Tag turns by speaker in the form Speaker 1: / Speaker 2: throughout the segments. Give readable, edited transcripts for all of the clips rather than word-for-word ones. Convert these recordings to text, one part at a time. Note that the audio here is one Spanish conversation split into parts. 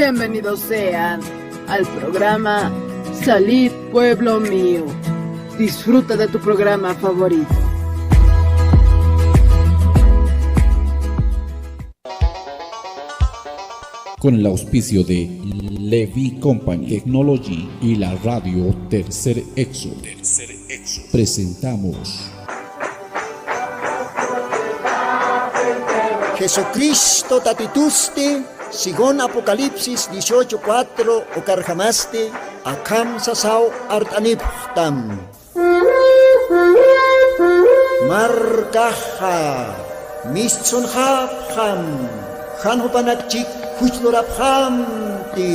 Speaker 1: Bienvenidos sean al programa Salid Pueblo Mío. Disfruta de tu programa favorito.
Speaker 2: Con el auspicio de Levi Company Technology y la radio Tercer Exo, presentamos
Speaker 3: Jesucristo tatituste, sigon Apocalipsis 18:4 o carjamaste, akam sasao artaniptam. Markaha, mistsun hapham, hanhupanakchik hujloraphamti.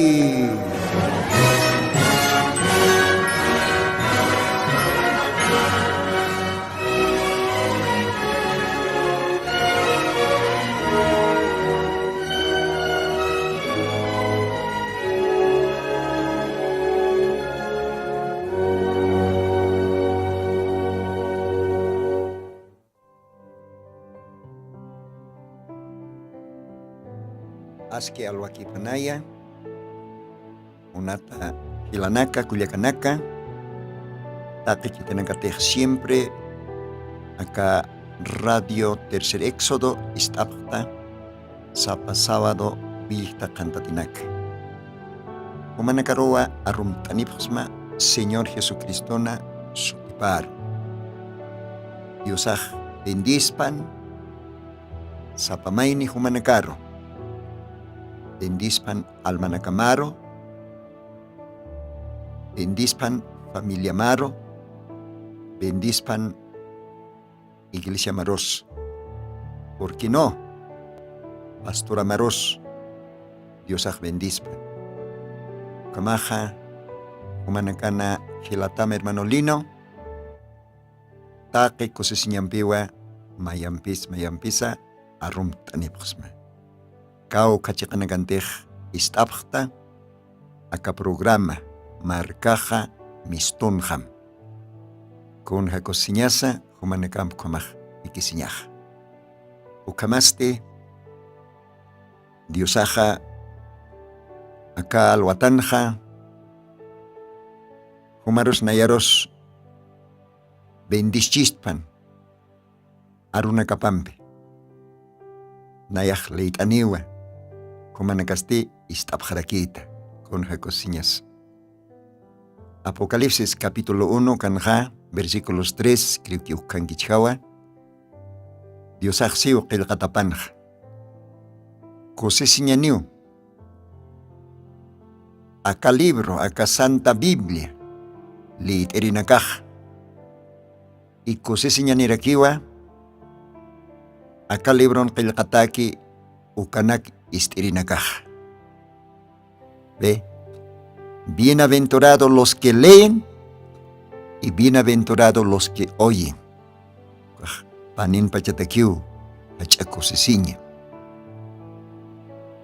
Speaker 3: Aski alwakipanaya, unata hilanaka, culiacanaka, tate chitenacatej siempre, acá Radio Tercer Éxodo, istapta, sapa sábado, vilta cantatinaka. Humanacaroa arrumtanipsma, Señor Jesucristona, sutipar. Diosaj bendispan, sapamaini humanacaro. Bendispan almanacamaro, bendispan familia maro, bendispan iglesia maros. ¿Por qué no? Pastora maros, Diosaj bendispan. Kamaja, humanacana hilatama hermano Lino, taque cosesiñampiwa, mayampisa, arum tanipusma. Kau kachikanagantej istapjta, aka programa marcaja mistunjam. Con jacosiñasa, humanacam comaj ikisiñaj. Ukamaste, diosaja, aka alwatanja, humaros nayaros, bendischistpan, arunacapampe, nayaj leitaniwa. Humanacasti istapjarakita con jacosiñas. Apocalipsis capítulo 1 kanja versículos 3 creo que ukangichawa. Dios axio qilqatapanja. Cosesiñaniu. Acá libro, acá Santa Biblia. Liiterinakaj. Y cosesiñanirakiwa. Acá libron qilqataki ukanak istirinakaj. Ve, bienaventurados los que leen y bienaventurados los que oyen. Panin pachatakiu, hachakosesiña.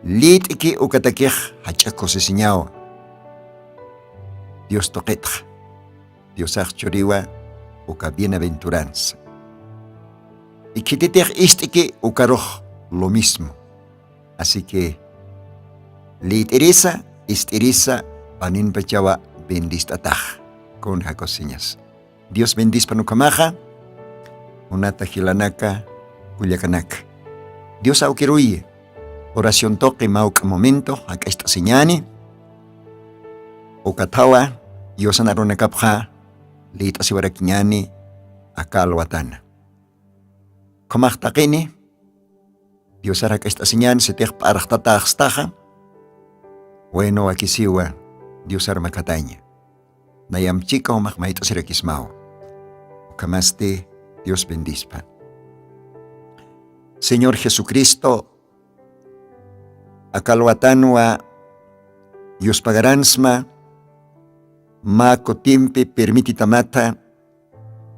Speaker 3: Litiki ukatakej hachakosesiñawa. Dios toquetja. Dios achoriwa uka bienaventuranza. Y kititej istiki ukaroj lo mismo. Así que, liiterisa, istirisa, panin pachawa, bendistataj, con jacosiñas. Dios bendispa nucamaja, unata hilanaka, culiacanaka. Dios auquiruye, oración toque mauca momento, acá esta señani, ocatawa, yosanaruna kapja, lita siwarakiñani, acá alwatana. Comachtaquini, Dios hará que esta señal se te parachtaja. Bueno, aquí siwa, Dios arma cataña. Nayam chica o magmaito sirakismao. Okamaste, Dios bendispa. Señor Jesucristo, akalwatanwa, Dios pagaransma, ma cotimpe permititamata,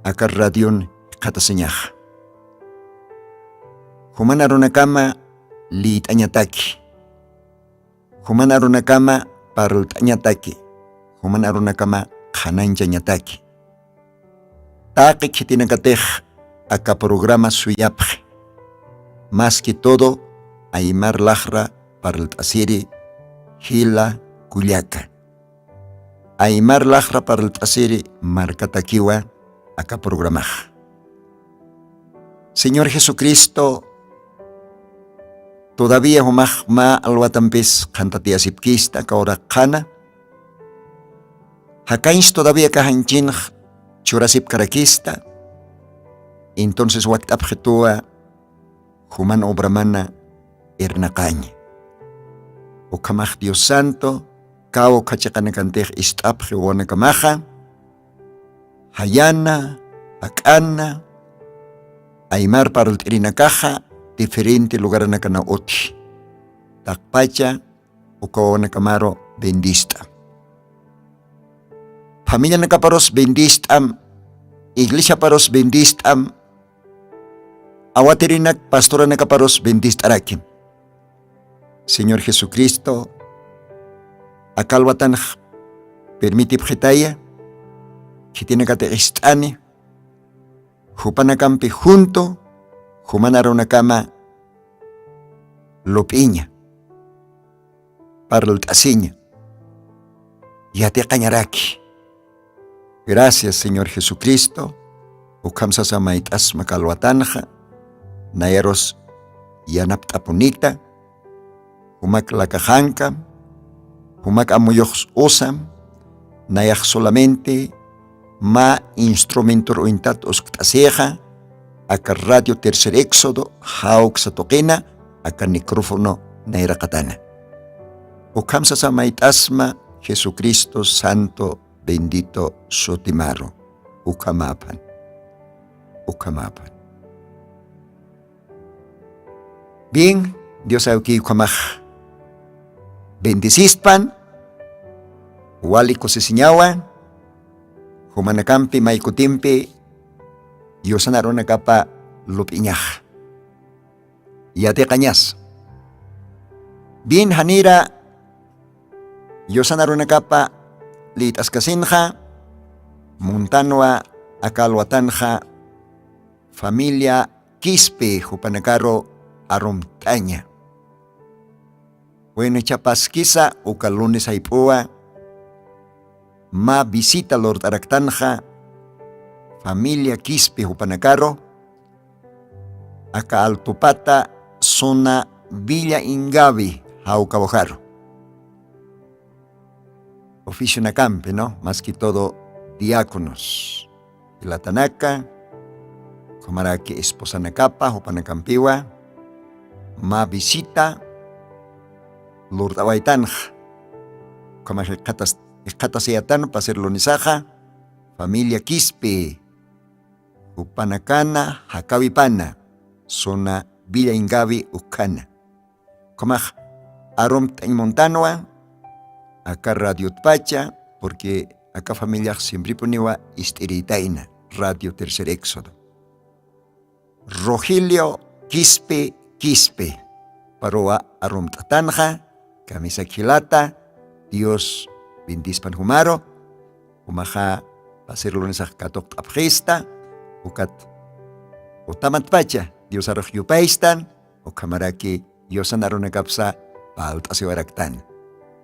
Speaker 3: akarradion kataseñaja. Humanarunakama liitañataki. Humanarunakama parultañataki. Humanarunakama hananchañataki. Taki kitinakatej aka programa suyapje. Más que todo, aymar lajra parultasiri Hila Cuyaca. Aymar Lajra para el Tasiri Marcataquiwa acá programaja. Señor Jesucristo, todavía humaj ma alwatampis kantatia sipkista kaora kana. Hakains todavía kahanchin churasip karakista. Entonces waktap jetua human obramana ernakaña. O kamaj Dios Santo, kao kachakanakantej istap jewana kamaja. Hayana, akana, aymar para el tirinakaja, diferente lugar na kana oti. Takpacha, o kawana kamaro bendista. Familia nakaparos bendistam, iglesia paros bendistam, awatirinak pastora nakaparos bendistarakim. Señor Jesucristo, akalwatan permitip jetaya, que tiene que estani, jupanakampi junto, jumanara una cama lopiña, para el tasiña, y a te cañaraki. Gracias, Señor Jesucristo, ukamsa samaitas makalwatanja, nayeros yanaptapunita, humak lakajankam, humak amuyox usam, nayak solamente ma instrumento ointat osktaseja, aka radio tercer éxodo, hauk sa toquena, aka micrófono nairakatana. Ukamsa samaitasma Jesucristo Santo, bendito Sotimaro, ukamapan, ukamapan. Bien, Dios auki ukamaj. Bendisispan, wali kosisiñawan, humanakampi maikutimpi, yosanarona kapa lupiñaj. Yate cañas. Bien hanira, yosanarona kapa litaskasinja, muntanwa akalwatanja, familia Quispe, jupanacaro aromtaña. Bueno, chapasquisa uka lunes aipua, ma visita Lord Araktanja, familia Quispe Jupanacaro, acá Altupata, zona Villa Ingavi, Jaucabojaro. Oficio Nacampe, ¿no? Más que todo diáconos. De la Tanaca, Comaraki esposa Nacapa, Jupanacampiwa, ma visita Lord Awaitanja, como Escataseatan, Paserlo Nisaja, familia Quispe, Upanacana, Jacavipana, zona Villa Ingavi, Ucana. Como Arom Montanoa, acá Radio Tpacha, porque acá familia siempre ponía Isteritaina, Radio Tercer Éxodo. Rogelio Quispe, Paroa Arom Tatanja, Camisa Quilata, Dios bendispan humaro, umaja pasirlo nesah katok apgesta, ukat utamat pacha, Dios arroh yupaistan, ukamaraki Diosan arona kapsa paalt asiwaraktan,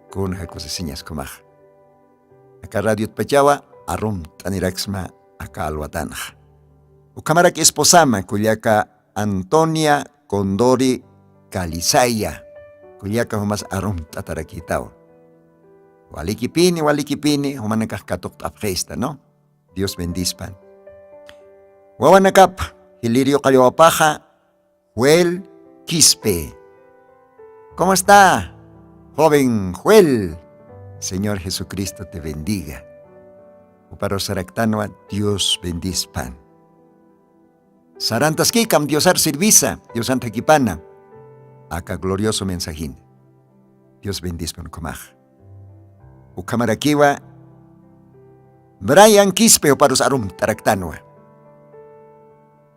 Speaker 3: kun hakosesiñas kumaj. Aka radio pachawa arum taniraxma aka alwatanja. Ukamaraki esposama kuliaka Antonia Condori Calizaya, kuliaka humas arum tatarakitao. Walikipini, humanakah katok tapgesta, ¿no? Dios bendispan. Wawanakap, Hilirio Calioapaja, Juel Quispe. ¿Cómo está, joven Juel? Señor Jesucristo te bendiga. Uparo saractanoa, Dios bendispan. Sarantaskikam, Diosar Sirvisa, Dios Antaquipana. Acá glorioso mensajín. Dios bendispan comaj. Ukamarakiwa, Brian Quispe Oparos Arum Taractanua.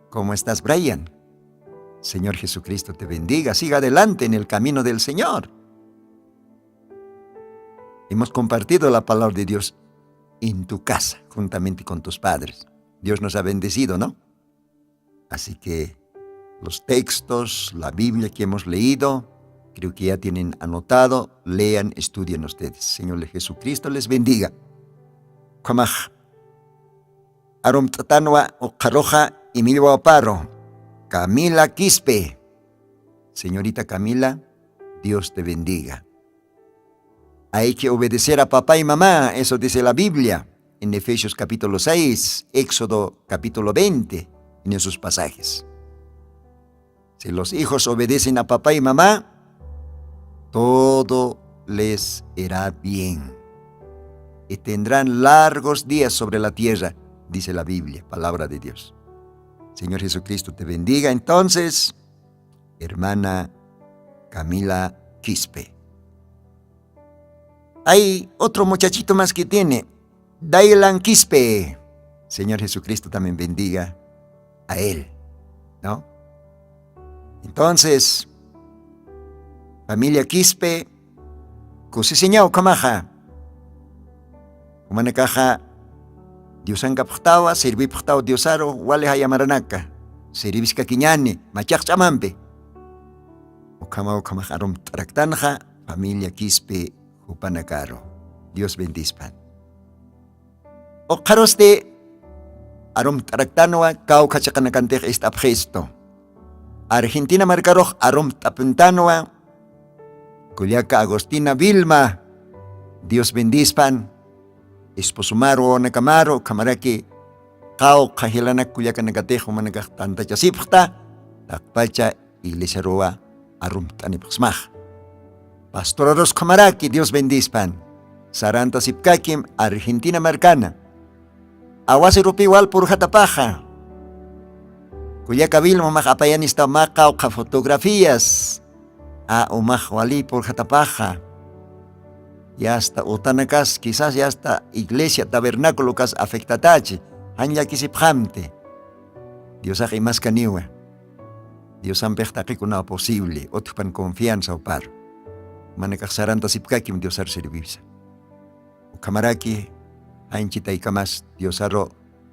Speaker 3: ¿Cómo estás, Brian? Señor Jesucristo te bendiga, siga adelante en el camino del Señor. Hemos compartido la palabra de Dios en tu casa, juntamente con tus padres. Dios nos ha bendecido, ¿no? Así que los textos, la Biblia que hemos leído, Creo que ya tienen anotado, lean, estudien ustedes. Señor Jesucristo les bendiga. Kamaj. Arum tatanwa o karoja y milwa paro. Camila Quispe. Señorita Camila, Dios te bendiga. Hay que obedecer a papá y mamá, eso dice la Biblia, en Efesios capítulo 6, Éxodo capítulo 20, en esos pasajes. Si los hijos obedecen a papá y mamá, todo les irá bien. Y tendrán largos días sobre la tierra, dice la Biblia, palabra de Dios. Señor Jesucristo te bendiga. Entonces, hermana Camila Quispe. Hay otro muchachito más que tiene, Dailan Quispe. Señor Jesucristo también bendiga a él, ¿no? Entonces, familia Quispe, kusiseñao kamaja. Kumanakaja, Diosan kaptawa, sirvi ptawa Diosaro, wale hayamaranaka. Sirviska kiñani, machak chamampe. Ukama arom traktanja, familia Quispe, Jupanacaro. Dios bendispan. Okaroste, arom traktanoa, kau kachakanakantej estapgesto. Argentina marcaroj, arom tapuntanoa, Culiaca Agostina Vilma, Dios bendispan. Esposumaro nakamaro, kamaraki, kau kahilanak Culiaca nagatejo managak tanta chasipta, takpacha iglesia roa arum tanipxmaj. Pastoros kamaraki, Dios bendispan. Saranta sipkakim, Argentina marcana. Awas Europiwal por jatapaja. Culiaca Vilma majapayanista makau ka fotografías. A umaj wali por jatapaja. Ya hasta utanakas, quizás ya hasta iglesia, tabernáculo kas afectatachi. Hanya kisipjamte. Dios aji más caniwa. Dios ampejtaki kuna posible. Otpan confianza o paro. Manekak saranta sipkakim Dios ar servisa. Kamaraki, anchita y kamas Dios aro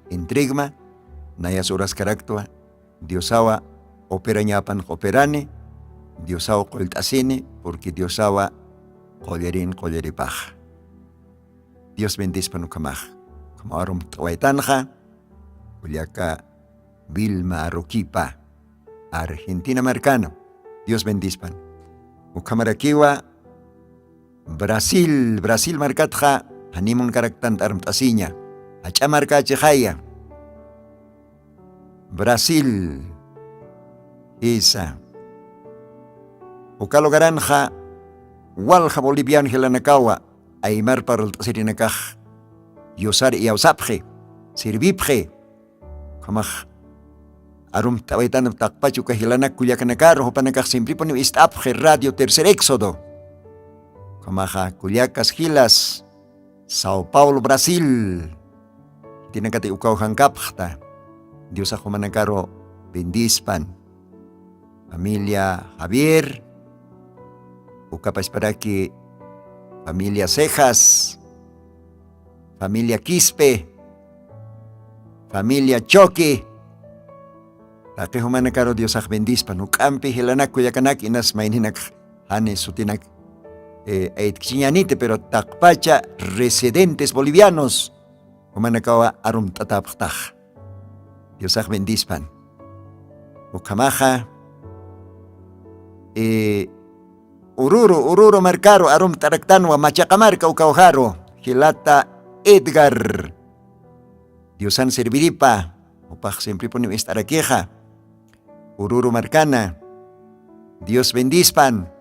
Speaker 3: entregma. Nayas horas caractua. Dios awa operañapan operane. Dios awa coltasene, porque Dios awa colleripaj. Dios bendispan ukamaj. Como arum tawaitanja, Culiaca Vilma Aroquipa, Argentina Marcano. Dios bendispan. Ukamarakiwa, Brasil marcatja, hanimun karaktant armtasiña. Hacha marcache jaya. Brasil, esa. Ukalo garanja, walja bolivian gelanakawa, aymar para el tasirinakaj, yosar y ausapje, sirvipje, kamaj, arum tawaitan takpachu kahilanak kuliakanakaro, hopanakaj siempre poni istapje radio tercer éxodo, kamaja kuliakas gilas, Sao Paulo, Brasil, tinakati ukaw hangkapta, Dios ajumanakaro bendispan, familia Javier, ukapas para que familia Cejas, familia Quispe, familia Choque, takehumanakaro Dios aj bendispan, ukampi hilanak kuyakanak inas maininak hane sutinak chiñanite, pero takpacha residentes bolivianos, humanakawa arum tataptaj. Dios aj bendispan. Ukamaja, Ururo marcaro, arum taraktanwa, machacamarca ucaujaro, Gilata Edgar. Diosan serviripa, opaj siempre ponim estar queja. Ururo marcana, Dios bendispan,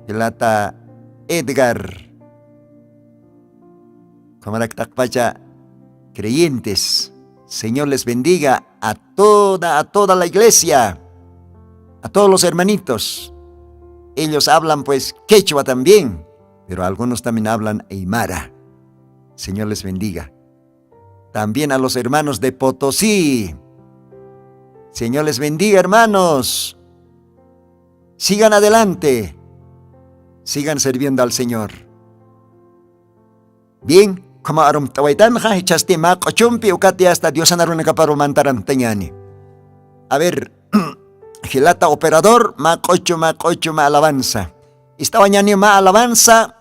Speaker 3: Gilata Edgar. Camarak takpacha, creyentes, Señor les bendiga a toda la iglesia, a todos los hermanitos. Ellos hablan pues quechua también, pero algunos también hablan aymara. Señor les bendiga. También a los hermanos de Potosí. Señor les bendiga, hermanos. Sigan adelante. Sigan sirviendo al Señor. Bien, como arum tawaitanja echaste maco chumpi ukati hasta Dios anaruna kaparo mantaran teñani. A ver, Gilata operador, ma alabanza. Estaba ñani ma alabanza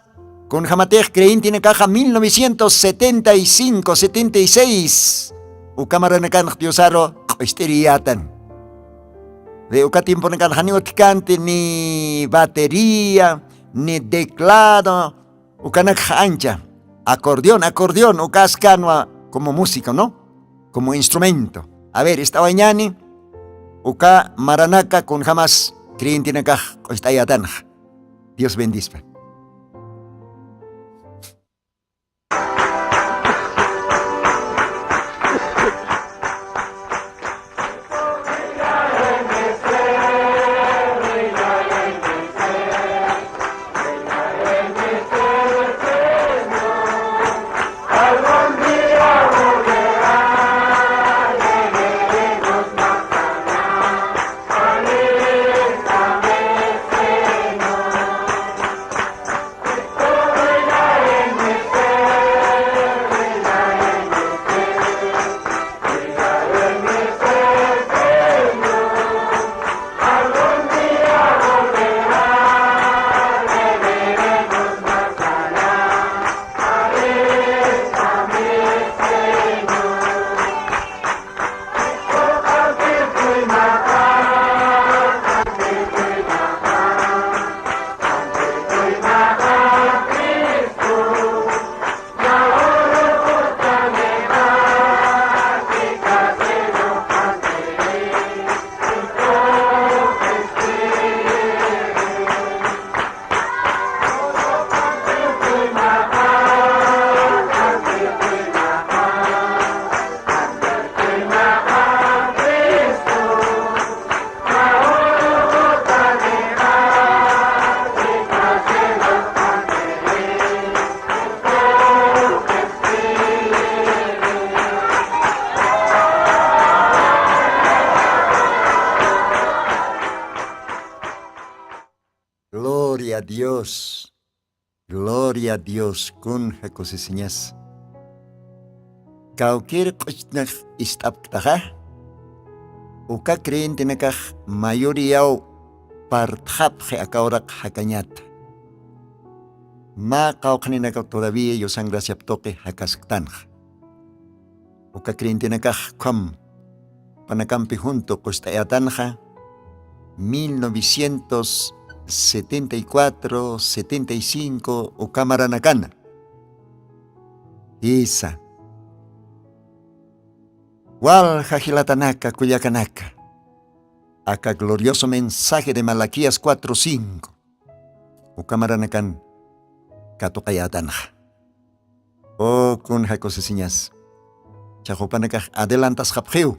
Speaker 3: con Jamatej Creín tiene caja 1975, 76. Cámara nekan diosaro esteriatan. De uka tiempo nekan cante ni batería, ni teclado, ukanak ancha. Acordeón, ukascanua como músico, ¿no? Como instrumento. A ver, estaba ñani, uka maranaka con jamás Creín tiene caja estayatan. Dios bendiga. Gloria a Dios, con jacosesiñas. Cualquier cosa istaptaja, uka creen tenekaj mayoría partjapje akaurak hakanyat. Ma kaukninaka todavía yo sangracia toque hakasktanj. Uka creen tenekaj kam panakampi junto costayatanja 1974, 75 o cámara nakana. Isa. Wal jajilatanaka kuyakanaka. Acá glorioso mensaje de Malaquías 4:5. O cámara nakan katokayatanja. O kun jakosesiñas. Chajopanakaj adelantas japjeu.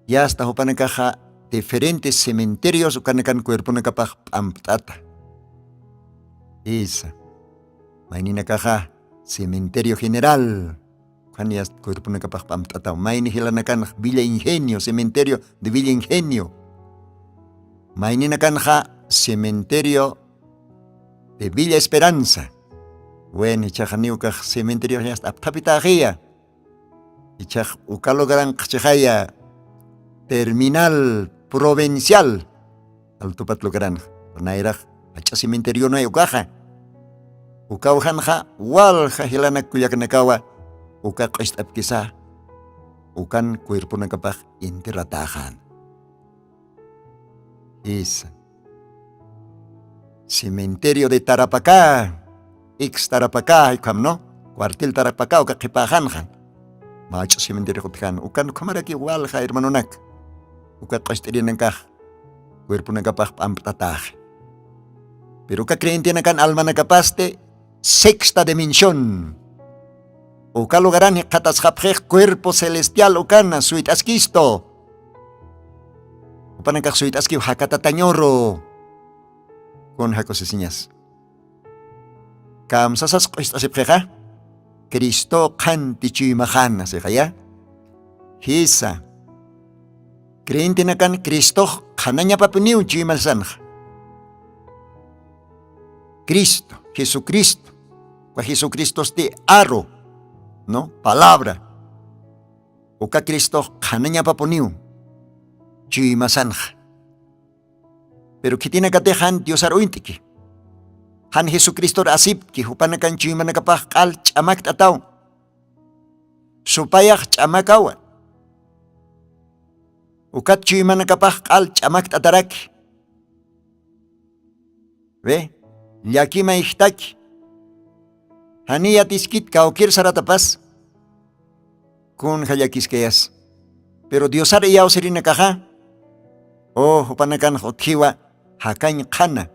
Speaker 3: Ya hasta jopanakaja diferentes cementerios ukanakan cuerpo nakapaj amtata. Isa. Mainina caja cementerio general. Kanias cuerpo nakapaj amtata. Maini hilanakan Villa Ingenio, cementerio de Villa Ingenio. Mainina canja cementerio de Villa Esperanza. Bueno, chajaniuka cementerio ya hasta tapitagia. Y chaj ukalogaran chajaya terminal provincial. Altupat lugaran. Nairaj, acha cementerio no hay ukaja. Ukauhanja, wal jahilanak kuyakanakawa. Uka qistap kisa. Ukan cuerpo nakapaj interratajan. Es cementerio de Tarapacá. Ex Tarapacá, ¿no? Cuartel Tarapacá, uka kipajanjan. Macho cementerio kutjan. Ukan kamaraki wal ja hermano nak. Uka qistiri nakaj. Cuerpo nakapaj amtataj. Pero uka creyente nakan alma nakapaste. Sexta dimensión. Uka lugaran katas japjej cuerpo celestial ukana suit askisto. Upanakak suit aski hakatatañoro. Con jacosesiñas. Kam sasas qistasipjeja. Cristo kanti chimajan se kaya. Hisa. Creyente nakan Cristo kananya papuniu chimalsan. Cristo, Jesucristo. Kwa Jesucristo este aro, ¿no? Palabra. Uka Cristo kananya papuniu. chuymasanja. Pero kitina katejan Dios aruintiki. Han Jesucristo asipki hupanakan chuymanakapaj qal ch'amak t'ataw. Supayaj ch'amakawan. Ukat chuymanakapaj qal ch'amak t'ataraki. Ve, llakima ihtaki. Haniya tiskit kaukir saratapas. Kun hayakiskeyas. Pero Dios ar iyaw sirinakaja. Oh, hupanakan hotkiwa hakañ qana.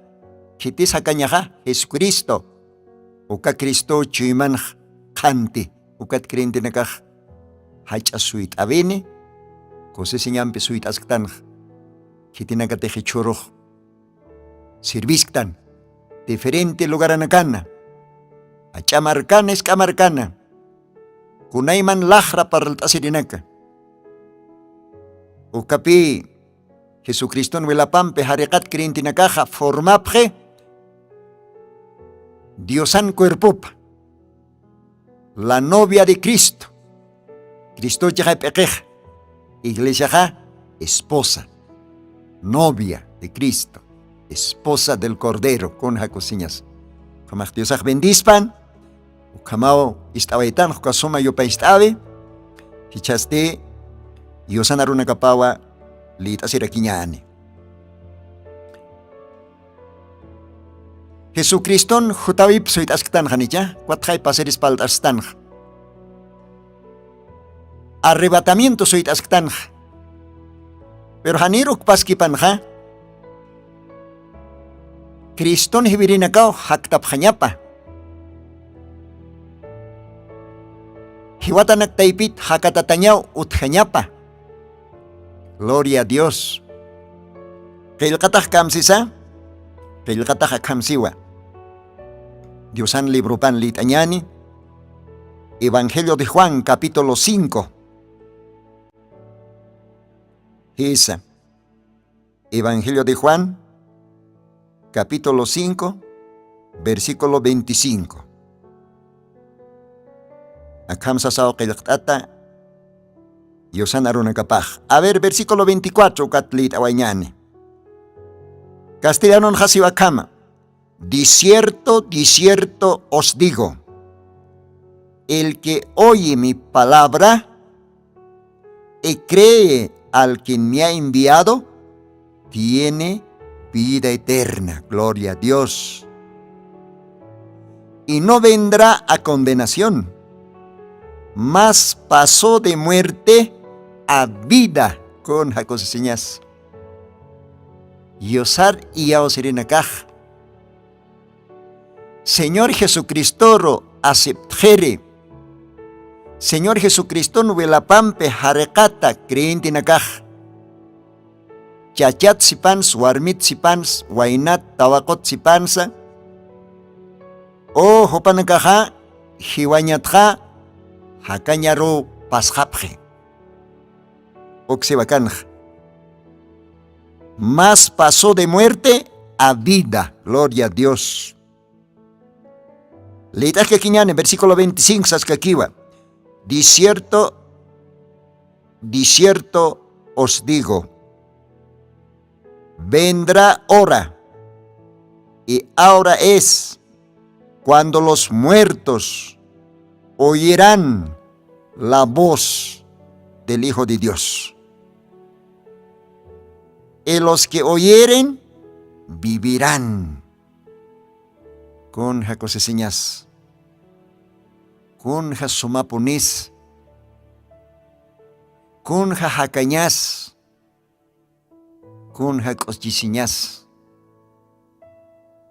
Speaker 3: Kitis hakañaja Jesucristo. Uka Cristo chuyman qanti. Ukat krintinakaj hach'a suit avini. Kosesiñampi suit asktan. Kitinakateji churuj. Sirvisktan. Diferente lugar anakana. Achamarkana escamarkana. Kunayman lajra paraltasirinaka. Ukapi Jesucristo nuelapampe harikat krintinakaja formapje Diosan cuerpup. La novia de Cristo. Cristo ya pequeja. Iglesia ja esposa. Novia de Cristo. Esposa del Cordero con jacosiñas. Kamaj Diosaj bendispan. Kamao istawaitan jukasoma yo paistabe. Hichaste Diosan aruna kapawa lita sirakiñani. Jesucriston jutawip soit asktan janicha, cuatjay paseris paltastan. Arrebatamiento soit asktan. Pero haniruk paskipanja. Kriston hibirinakaw haktap hanyapa. Hiwatanak taipit hakatatanyaw uthanyapa. Gloria a Dios. Kailkatah kamsisa, kailkatah kamsiwa. Diosan libro pan litanyani. Evangelio de Juan, capítulo 5. Esa. Evangelio de Juan, capítulo 5, versículo 25. Akamsa sao kailkatata. Diosan aruna kapaj. A ver, versículo 24, katlit awañani. Castellano hasiwakama. Discierto, discierto os digo, el que oye mi palabra y cree al que me ha enviado, tiene vida eterna. Gloria a Dios. Y no vendrá a condenación, mas pasó de muerte a vida. Con jacosiñas. Yosar y yaosirinakaj. Señor Jesucristo aceptere. Señor Jesucristo nuvelapampe harekata creentinakaj. Chachat sipans, warmit sipans, wainat tawakot sipansa. O hopanakaja, hiwanyatja, hakanyaro paschapje. Oxibakanj. Mas pasó de muerte a vida. Gloria a Dios. Leitas que quiñane, versículo 25, saskakiwa. Discierto, discierto os digo, vendrá hora, y ahora es, cuando los muertos oirán la voz del Hijo de Dios. Y los que oyeren, vivirán. Con jacosesiñas. Con jasumapunis. Con jajacañas. Con jacosisiñas.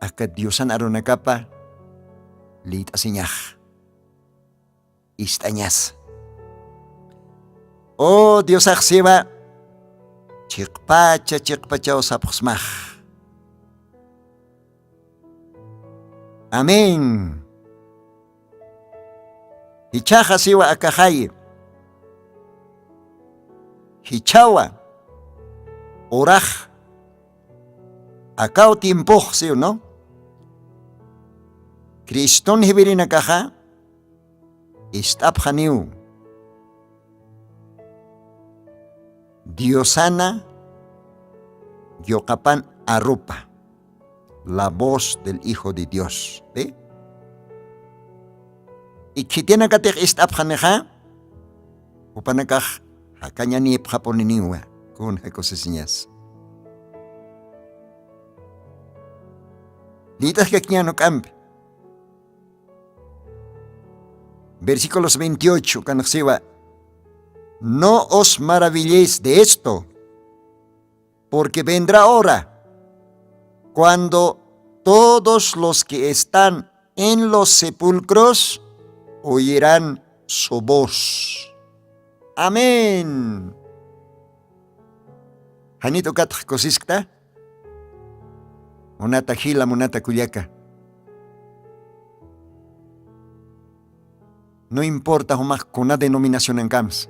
Speaker 3: Acá Diosan arunacapa. Litasiñaj. Istañas. Oh Dios axiva. Chiqpacha osapusmaj. Amén. Hichaja siwa akajaye. Hichawa. Oraj. Akao tiempoj siyo, ¿no? Kriston hibirin akaja. Istapjaniu. Diosana Yokapan Arupa, la voz del Hijo de Dios. ¿Ve? Y que tiene que te istapjaneja, upanakaj, hakanyani japoniniwa, con ecosesiñas. Litas que no cambie. Versículos 28, Kanasiwa. No os maravilléis de esto, porque vendrá hora cuando todos los que están en los sepulcros oirán su voz. Amén. Hanito kat kosiskta. Monata hila, monata kuyaka. No importa humak kuna denominación en kams.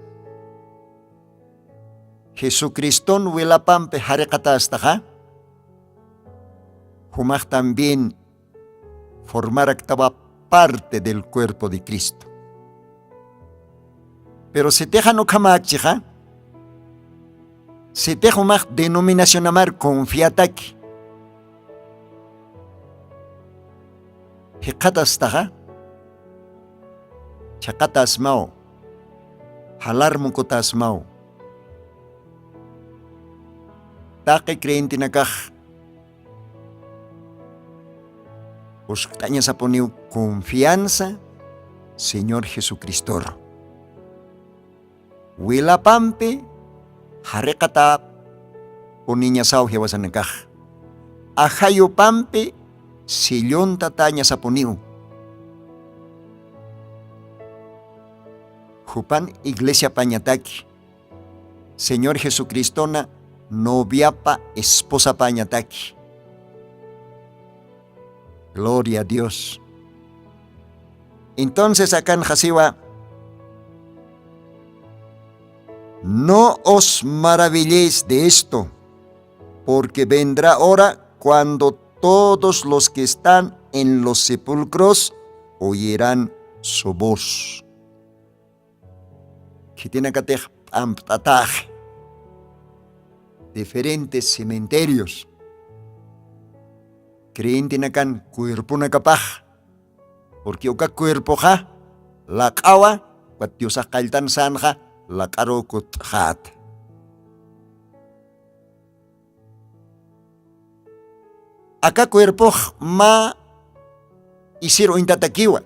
Speaker 3: Jesucristo huelapampe harekata hasta humak también formar actaba parte del cuerpo de Cristo. Pero si te no kamak chiha, si te humak denominación amar confiataki. Hikatas taha, chakatas mau, halar mukutas mau. Taki creyente nakaj. Usktaña saponiu confianza, Señor Jesucristo. Wilapampe, harekata, poniña sao hewasanakaj. Ahayo pampe, sillón tataña saponiu. Jupan iglesia pañataki. Señor Jesucristona, noviapa esposa pañataki. Gloria a Dios. Entonces acá en Jasiwa, no os maravilléis de esto, porque vendrá hora cuando todos los que están en los sepulcros oirán su voz. Que tiene que tener diferentes cementerios. Creyente nakan cuerpo na kapaj. Porque oka cuerpo ha, la kawa, wat Dios kaltan sanja, la karokut hat. Aka cuerpo ma isiro intatakiwa.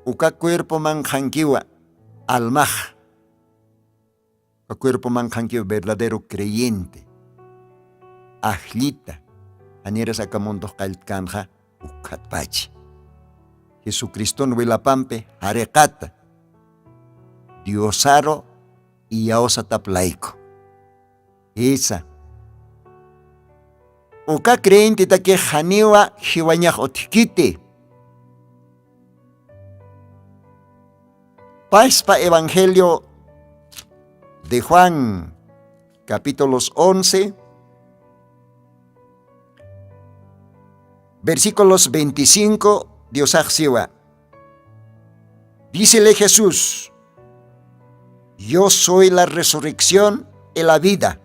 Speaker 3: Uka cuerpo manjankiwa, almaj. Uka cuerpo manjankiwa verdadero creyente. Ajlita. Anera sakamundos kaltkanja ukatpachi. Jesucristo nuelapampe harekata. Diosaro y yaosa taplaiko. Esa. Uka creyente take janiwa jiwañaj otikite. Paspa Evangelio de Juan, capítulos 11, versículos 25, Dios axioa. Dícele Jesús, yo soy la resurrección y la vida.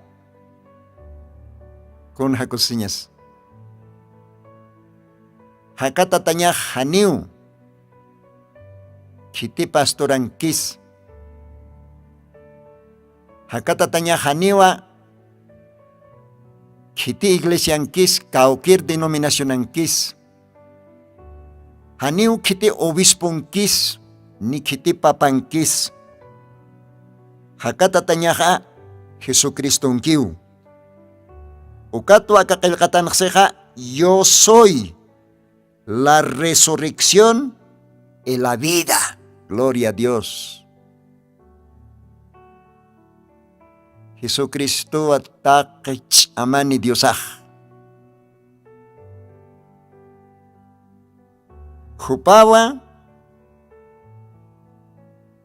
Speaker 3: Con jacosiñas. Hakata taña janiu. Chiti pastoran kis. Hakata taña janiwa. Chiti iglesia kis, cualquier denominación kis. Haniu chiti obispo kis, ni chiti papan kis. Hakata tañaja Jesucristo kiu. Ukato akakilkatan xeja, yo soy la resurrección y la vida. Gloria a Dios. Jesucristo atakich amani Diosaj. Jupawa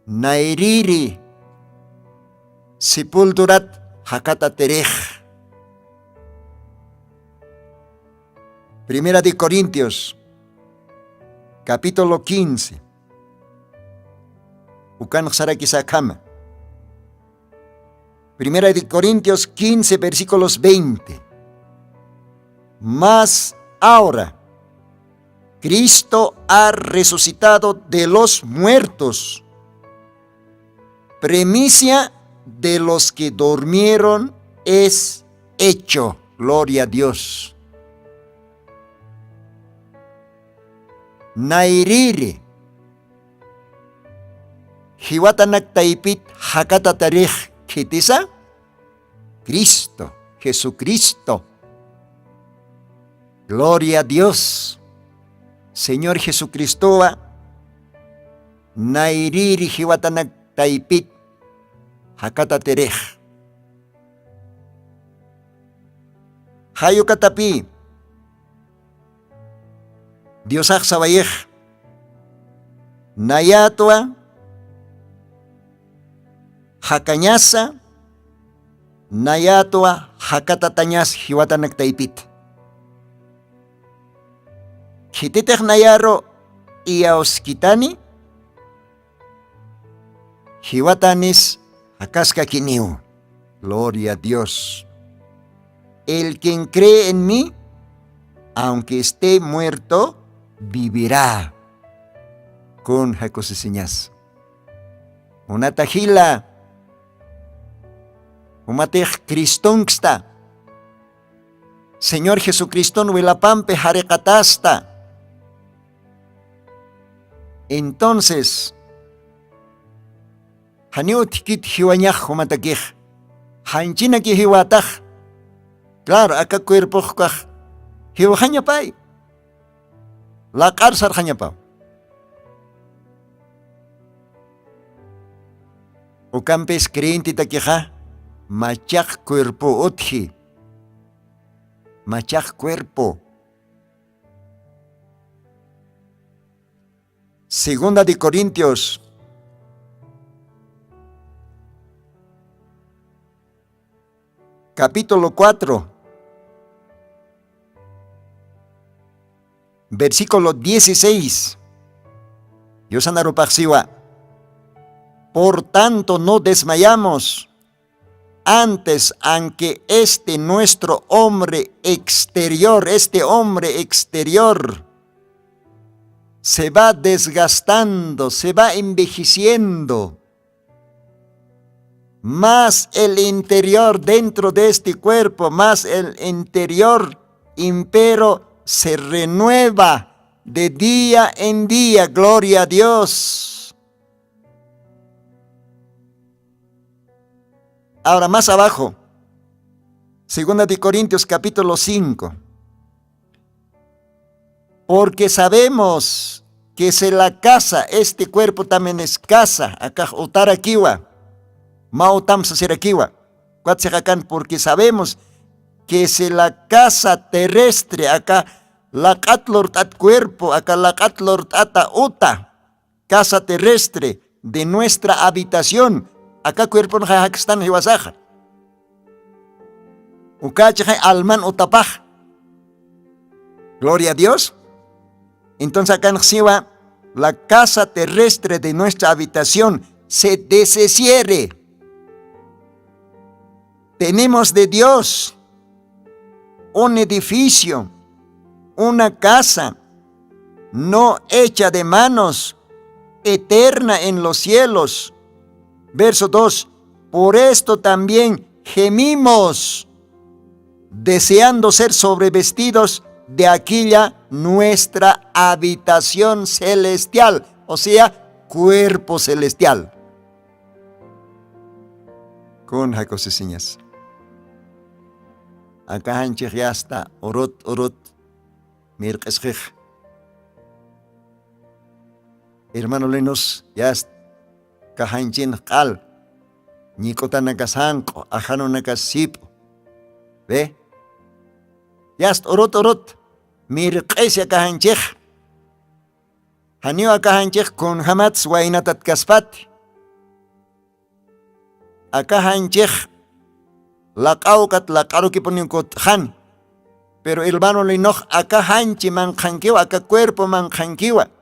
Speaker 3: nairiri sepulturat hakata terej. Primera de Corintios, capítulo 15. Ukan saraki sakama. Primera de Corintios 15, versículos 20. Mas ahora, Cristo ha resucitado de los muertos, primicia de los que durmieron es hecho. Gloria a Dios. Nairiri. Hiwatanak taipit hakata tarikh kitisa. Cristo, Jesucristo. Gloria a Dios. Señor Jesucristo, nairiri hiwatanak taipit hakata tarikh. Hayo katapi. Dios sabayeh. Nayatwa. Hakanyasa. Nayatwa hakatatanyas hiwatan nagtaipit. Hititek nayaro iauskitani. Hiwatanis hakaska kiniu. Gloria a Dios. El quien cree en mí, aunque esté muerto, vivirá. Con hakosiseñas. Una tajila. Umatej Cristongsta. Señor Jesucristo nuelapampe harekatasta. Entonces, haniutikit hiwanyaj umatakij. Hanchina ki hiwataj. Claro, acá cuerpo kaj. Hiwajaña pay. La karsar jaña pa. Ucampes creyente taquija. Machak cuerpo otji. Machak cuerpo. Segunda de Corintios. Capítulo 4. Versículo 16. Yosanarupaxiwa. Por tanto no desmayamos. Antes, aunque este hombre exterior se va desgastando, se va envejeciendo, más el interior dentro de este cuerpo, más el interior impero se renueva de día en día. Gloria a Dios. Ahora más abajo, Segunda de Corintios capítulo 5. Porque sabemos que si la casa, este cuerpo también es casa, acá utarakiwa, mautam sasirakiwa, cuatsejacan, porque sabemos que si la casa terrestre, acá la catlort at cuerpo, acá la catlort ata uta, casa terrestre de nuestra habitación, acá cuerpo no hay están hiwasaja. Ukache alman utapaj. Gloria a Dios. Entonces acá en Siwa, la casa terrestre de nuestra habitación se descierre. Tenemos de Dios un edificio, una casa no hecha de manos, eterna en los cielos. Verso 2. Por esto también gemimos, deseando ser sobrevestidos de aquella nuestra habitación celestial, o sea, cuerpo celestial. Con jacosesiñas. Acá hanchich ya está, orot, mirqesjej. Hermano Lenos, ya está. Kahanchin qal, nikota nakasanko, ajano nakasipo. ¿Ve? Ya está, orot, mirqesya kahanchej. Hanio kahanchej con hamats wainatat kaspati. Akahanchej, laqaukat laqaruki poninkot han. Pero hermano Lenoj, akahanchi manjankiwa, aka cuerpo manjankiwa.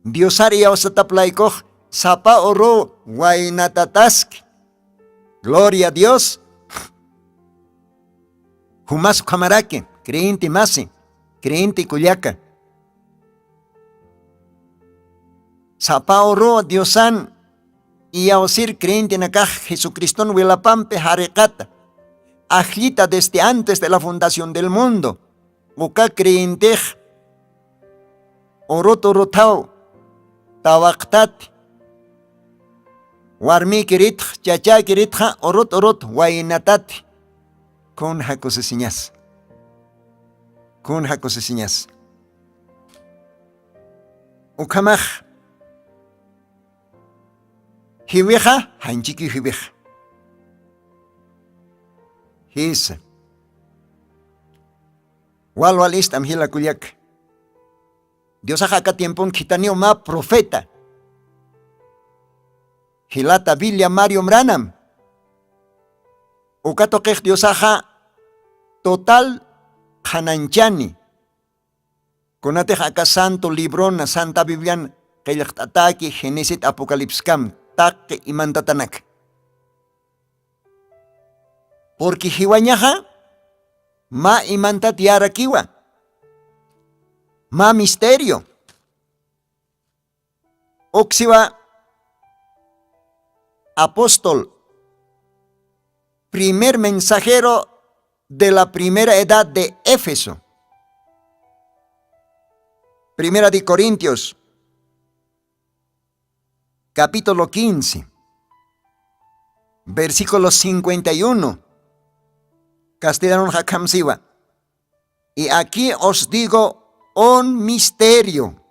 Speaker 3: Diosari yaw sa taplaykoj, sapa oro wainatataski. Gloria a Dios. Humas Kamarake, creyente masi, creyente Cuyaca. Sapaoro Diosan y aosir creyente nakaj Jesucristo Huilapampe Harekata. Ajita desde antes de la fundación del mundo. Uka creyente Orotorotao Tawaktat. Warmi kirit, chacha kiritja, orot, wainatat. Con jacosesiñas. Con jacosesiñas. Ukamaj. Hiweja, hanchiki hiweja. His. Walwal istam hila kuyak. Dios acá tiempo un quitanio ma profeta. Hilata Biblia Mario Mranam. Ukato kej Diosaja total hananchani. Konate haka santo librona santa Biblian kayaktataki Genesis Apocalipskam tak imantatanak. Porque hiwañaja ma imantat yarakiwa. Ma misterio. Oxiwa apóstol, primer mensajero de la primera edad de Éfeso. Primera de Corintios, capítulo 15, versículo 51. Castellano Hakamsiwa. Y aquí os digo un misterio.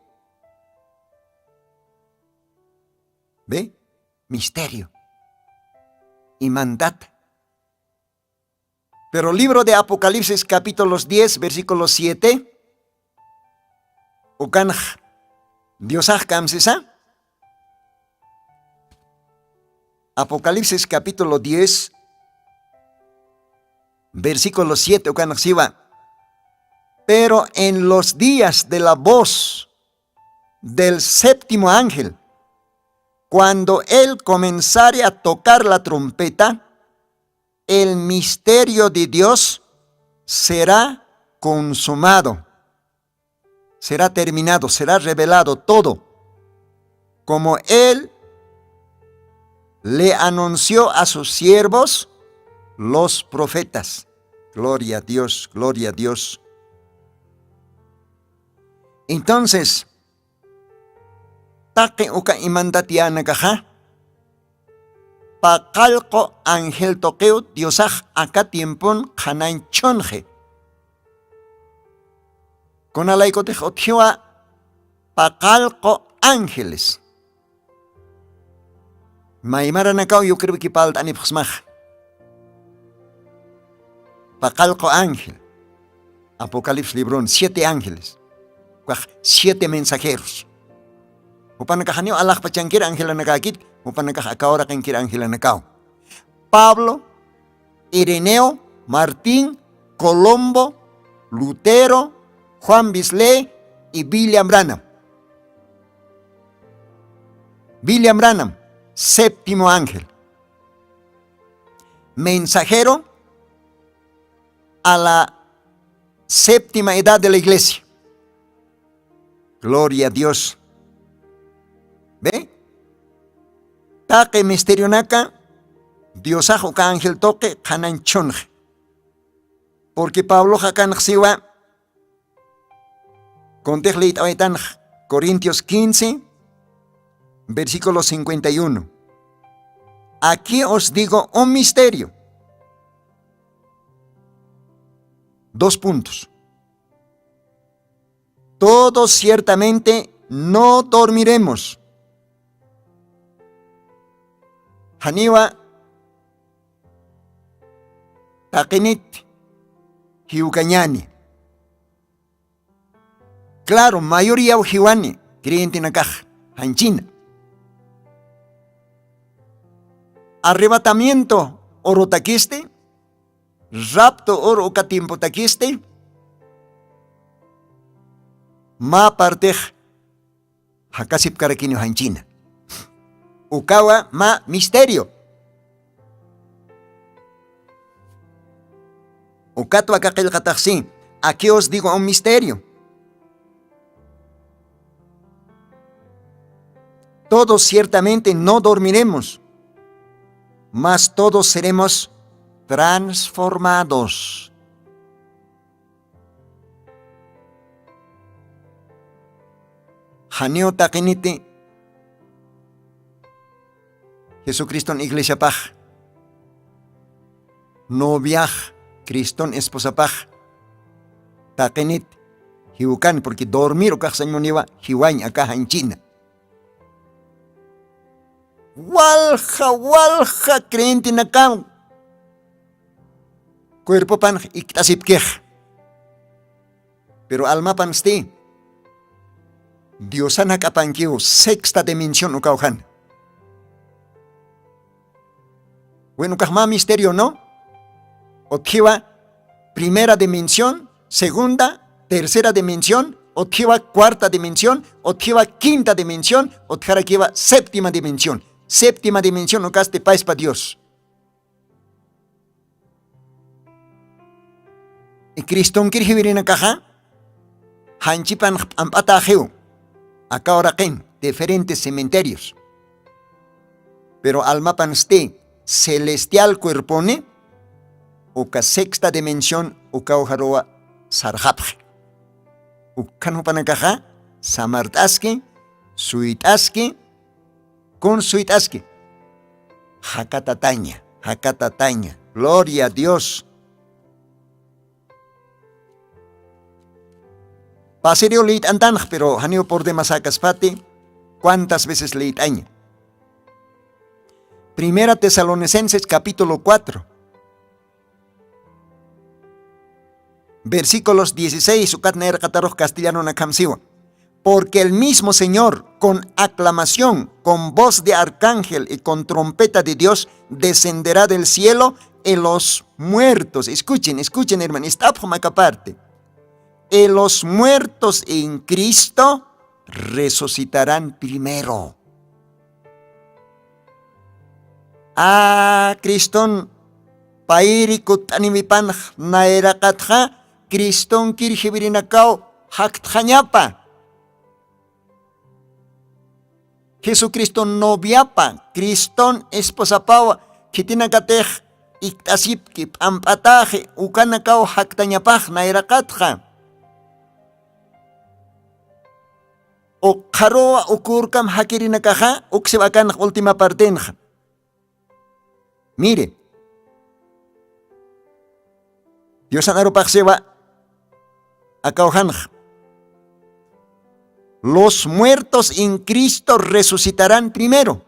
Speaker 3: ¿Ve? Misterio y mandat. Pero libro de Apocalipsis capítulos 10 versículo 7 ukan Diosaj kamsisa. Apocalipsis capítulo 10 versículo 7 ukan siwa. Pero en los días de la voz del séptimo ángel, cuando él comenzare a tocar la trompeta, el misterio de Dios será consumado, será terminado, será revelado todo, como él le anunció a sus siervos, los profetas. Gloria a Dios, gloria a Dios. Entonces, Take uka imandatiana kaja. Pakalko ángel toqueo Diosaj acá tiempon hanan chonje. Con alaiko te jotioa pakalko ángeles. Maimara nakao yo creo que palta ani pxmaj. Pakalko ángel. Apocalipsis librón, 7 ángeles. 7 mensajeros. Upanakahanyo Allah pachankir ángel nakakit, upanakah akahora kankir ángel nakao. Pablo, Ireneo, Martín, Colombo, Lutero, Juan Bisley y William Branham. William Branham, 7º ángel. Mensajero a la 7ª edad de la iglesia. Gloria a Dios. ¿Ve? Take misterio naka, Dios ajo ka ángel toque, hanan chonje. Porque Pablo hakan siwa, contejleit aitan Corintios 15, versículo 51. Aquí os digo un misterio. 2 puntos. Todos ciertamente no dormiremos. Haniwa takinit hiukanyani. Claro, mayoría o hiwani, creyente nakaj, hanchina. Arrebatamiento oro taquiste, rapto oro ocatimpo taquiste, ma partej hakasip karakino hanchina. Ukawa ma misterio. Ukato akakilkataxi. Aquí os digo un misterio. Todos ciertamente no dormiremos, mas todos seremos transformados. Haneo takiniti Jesucristo en iglesia paj. Noviaj Cristo esposa paj. Takinit hiukan porque dormir ukaj sañoniwa hiwañ acá en China. Walja creyente nakam. Cuerpo pan iktasipkej. Pero alma pan sti. Diosana kapankiu sexta dimensión ukaujan. Bueno, más misterio, ¿no? Otjiwa, primera dimensión, segunda, tercera dimensión, otjiwa, cuarta dimensión, otjiwa, quinta dimensión, otjarakiwa, séptima dimensión. Séptima dimensión, no caste paz para Dios. Y Cristo quiere vivir en la caja. Hanchipan ampatajeu. Acá ahora ken, diferentes cementerios. Pero alma panste, celestial cuerpone, uka sexta dimensión, uka ojaroa sarjapje. Ukano panakaja, samartaske, suitaske, con suitaske. Hakatataña, hakatataña. Gloria a Dios. Paserio leit antan, pero hanio por demás acaspate, ¿cuántas veces leit aña? Primera Tesalonicenses capítulo 4. Versículos 16, Ukatner Cataroj Castellano Nakamsiwa. Porque el mismo Señor, con aclamación, con voz de arcángel y con trompeta de Dios, descenderá del cielo y los muertos. Escuchen, hermano, está por parte. Y los muertos en Cristo resucitarán primero. Criston pairikut animipan naerakatja, Criston kirjibirinakao haktjañapa. Jesucristo noviapa, Criston esposapawa, kitinakatej iktasipki ampataje, ukanakao haktañapaj naerakatja. O karoa ukurkam hakirinakaja, uksebakan última partenja. Mire, Dios anaro paxeba akaujanj. Los muertos en Cristo resucitarán primero.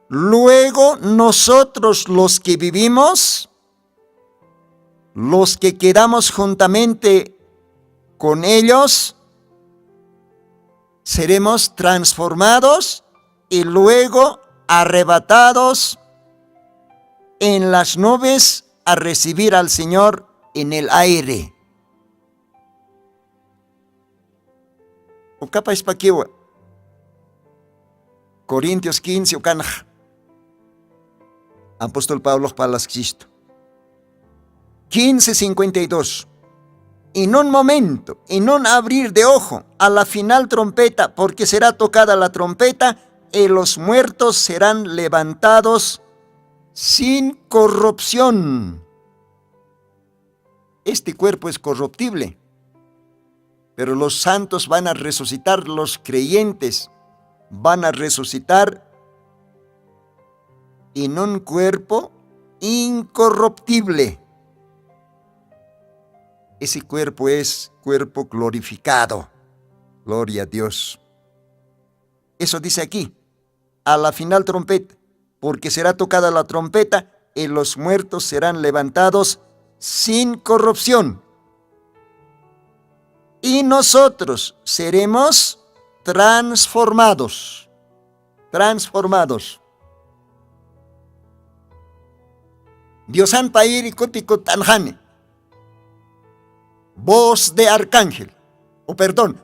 Speaker 3: Luego nosotros los que vivimos, los que quedamos juntamente con ellos, seremos transformados y luego arrebatados en las nubes a recibir al Señor en el aire. Ukapa ispakiwa. Corintios 15 ukanaj. Apóstol Pablo Palas Cristo. 15:52. En un momento, en un abrir de ojo, a la final trompeta, porque será tocada la trompeta, y los muertos serán levantados sin corrupción. Este cuerpo es corruptible, pero los santos van a resucitar, los creyentes van a resucitar en un cuerpo incorruptible. Ese cuerpo es cuerpo glorificado. Gloria a Dios. Eso dice aquí, a la final trompeta, porque será tocada la trompeta y los muertos serán levantados sin corrupción. Y nosotros seremos transformados. Transformados. Diosan pair y kotikot anjane. Voz de arcángel,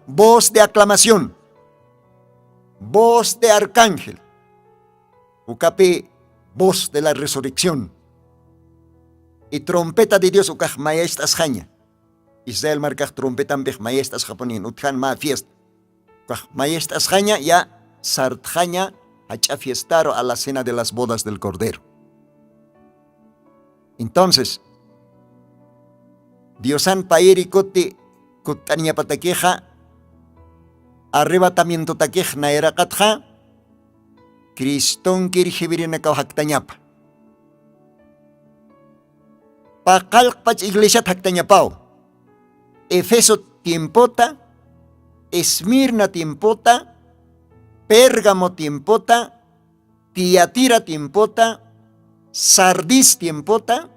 Speaker 3: voz de aclamación, voz de arcángel, ucape, voz de la resurrección. Y trompeta de Dios ukaj maestas jaña. Israel marcaj trompetan pej maestas japonin utjan ma fiesta. Ukaj maestas jaña ya sartjaña hacha fiestaro a la cena de las bodas del Cordero. Entonces, Diosan pairi kuti kutanya patakeja arrebatamiento takej na era katja Kriston kirjibirina kauhaktañapa. Pakalpach iglesia haktañapao. Efeso tiempota, Esmirna tiempota, Pérgamo tiempota, Tiatira tiempota, Sardis tiempota,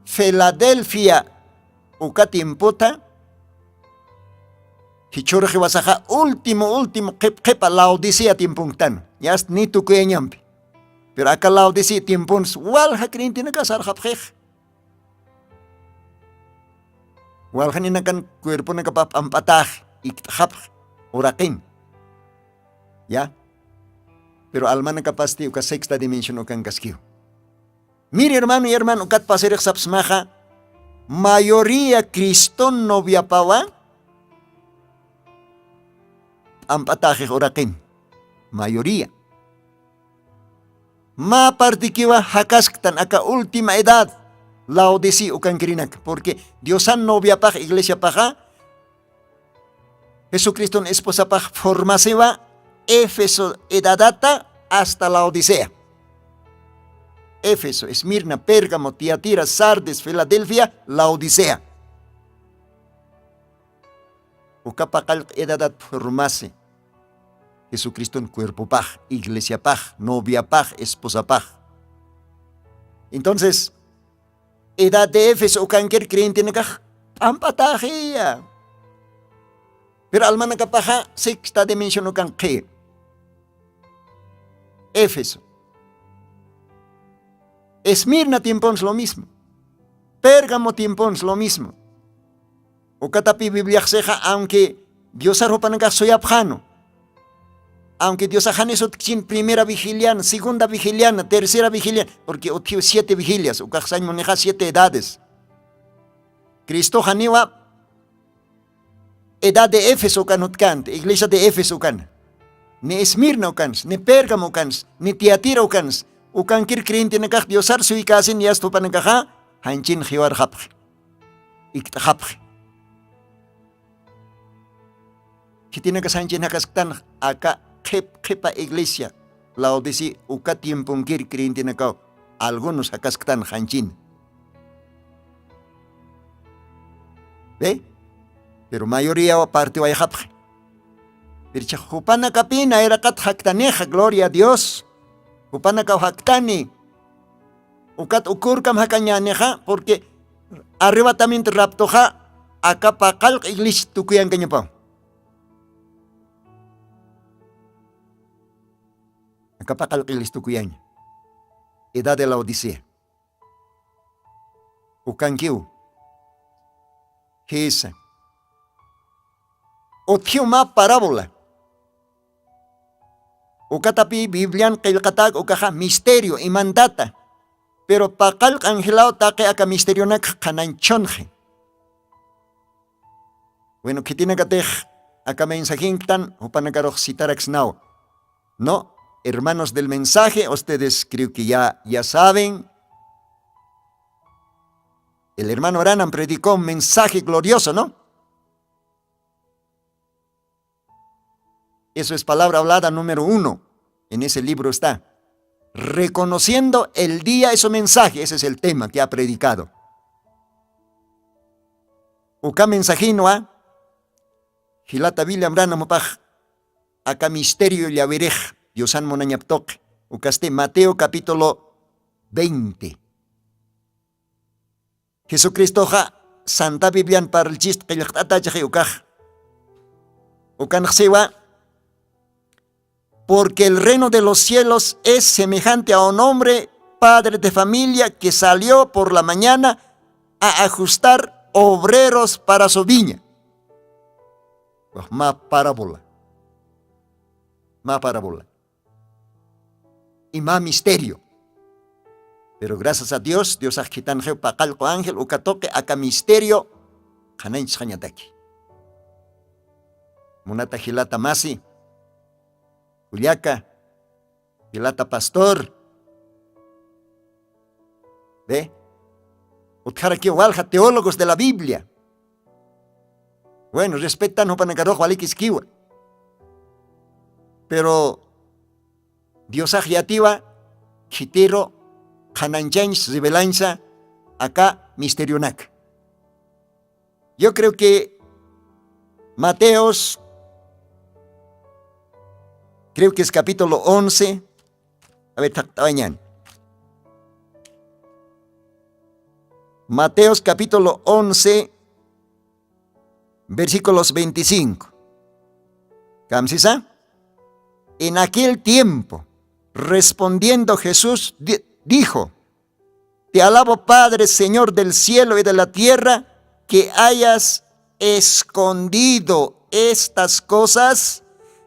Speaker 3: Filadelfia uka tiempota, Hichorje basaja último kepa Laodicea tiempuntan. Ya ni tu kueñampi. Pero acá Laodicea tiempons walja krintina kasar japjej. Walja ni nakan cuerpo nakapap ampataj iktjapj urakin. Ya. Pero alma nakapasti uka sexta dimensión ukan kaskiu. Mire hermano y hermano kat paserek sapsmaja mayoría Criston novia pawa ampataje urakin. Mayoría. Ma partikiwa hakasktan aka última edad Laodicea ukan kirinak. Porque Diosan novia paj iglesia paja Jesucristo esposa paj formasewa Éfeso edadata hasta Laodicea. Éfeso, Esmirna, Pérgamo, Tiatira, Sardes, Filadelfia, Laodicea. Ukapakal edadat formase. Jesucristo en cuerpo paj, iglesia paj, novia paj, esposa paj. Entonces, edad de Éfeso ukanker creyente nakaj ampatajia. Pero almana kapaja sexta dimensión ukanke. Éfeso. Esmirna tiempons lo mismo. Pérgamo tiempons lo mismo. Ukatapi Biblia seja aunque Dios arropananga soy abjano. Aunque Dios ajanes otkin primera vigiliana, segunda vigiliana, tercera vigiliana, porque otio 7 vigilias, ukajsañ maneja 7 edades. Cristo janiwa edad de Éfeso canutcant, iglesia de Éfeso can. Ni Esmirna ukans, ni Pérgamo ukans, ni Tiatira ukans. Ukankir creyente nakaj Diosar suikasin yasto panakaja, hanchin jiwar japj. Iktjapj. Kitina kasanchin hakasktan aka kepa iglesia Laodicea uka tiemponkir creyente nakao. Algunos hakasktan hanchin. ¿Ve? Pero mayoría parte vaya japj. Pero chajupana kapina era kat haktaneja, gloria a Dios. Upana kau haktani. Ukat ukurkam hakanyaneja porque arrebatamiento raptoja akapakal iglesia tukuyan kanyapao. Akapakal iglesia tukuyan. Edad de la Odisea. Ukankiu. Hisa. Otiuma parábola. Ukatapi Biblian kailkatag ukaja misterio y mandata. Pero pakal angelao take aka misterio nak kananchonje. Bueno, kitina katej aka mensajin tan upanagaroch sitarax now. No, hermanos del mensaje, ustedes creo que ya saben. El hermano Aranam predicó un mensaje glorioso, ¿no? Eso es palabra hablada número 1. En ese libro está. Reconociendo el día, ese mensaje. Ese es el tema que ha predicado. Uka mensajino a Hilata William Branamopaj. Acá misterio y avirej. Yosan monañaptok. Ucaste Mateo capítulo 20. Jesucristo ja Santa Biblian para el chist que le ukaj. Ukan xewa. Porque el reino de los cielos es semejante a un hombre, padre de familia, que salió por la mañana a ajustar obreros para su viña. Ma parábola. Y más misterio. Pero gracias a Dios, Dios agitanjeu paqalco ángel, ukatoque acá misterio, hananch hañataki. Munata Gilata Masi, Juliaca, Gilata Pastor. ¿Ve? Utjaraki walja, teólogos de la Biblia. Bueno, respetan no panagarojo alikiskiwa. Pero Dios agiativa, chitiro, hananchains, revelanza, acá misterionac. Yo creo que Mateos, creo que es capítulo 11. A ver, tañan. Mateos capítulo 11, versículos 25. ¿Camsisa? En aquel tiempo, respondiendo Jesús, dijo: Te alabo, Padre, Señor del cielo y de la tierra, que hayas escondido estas cosas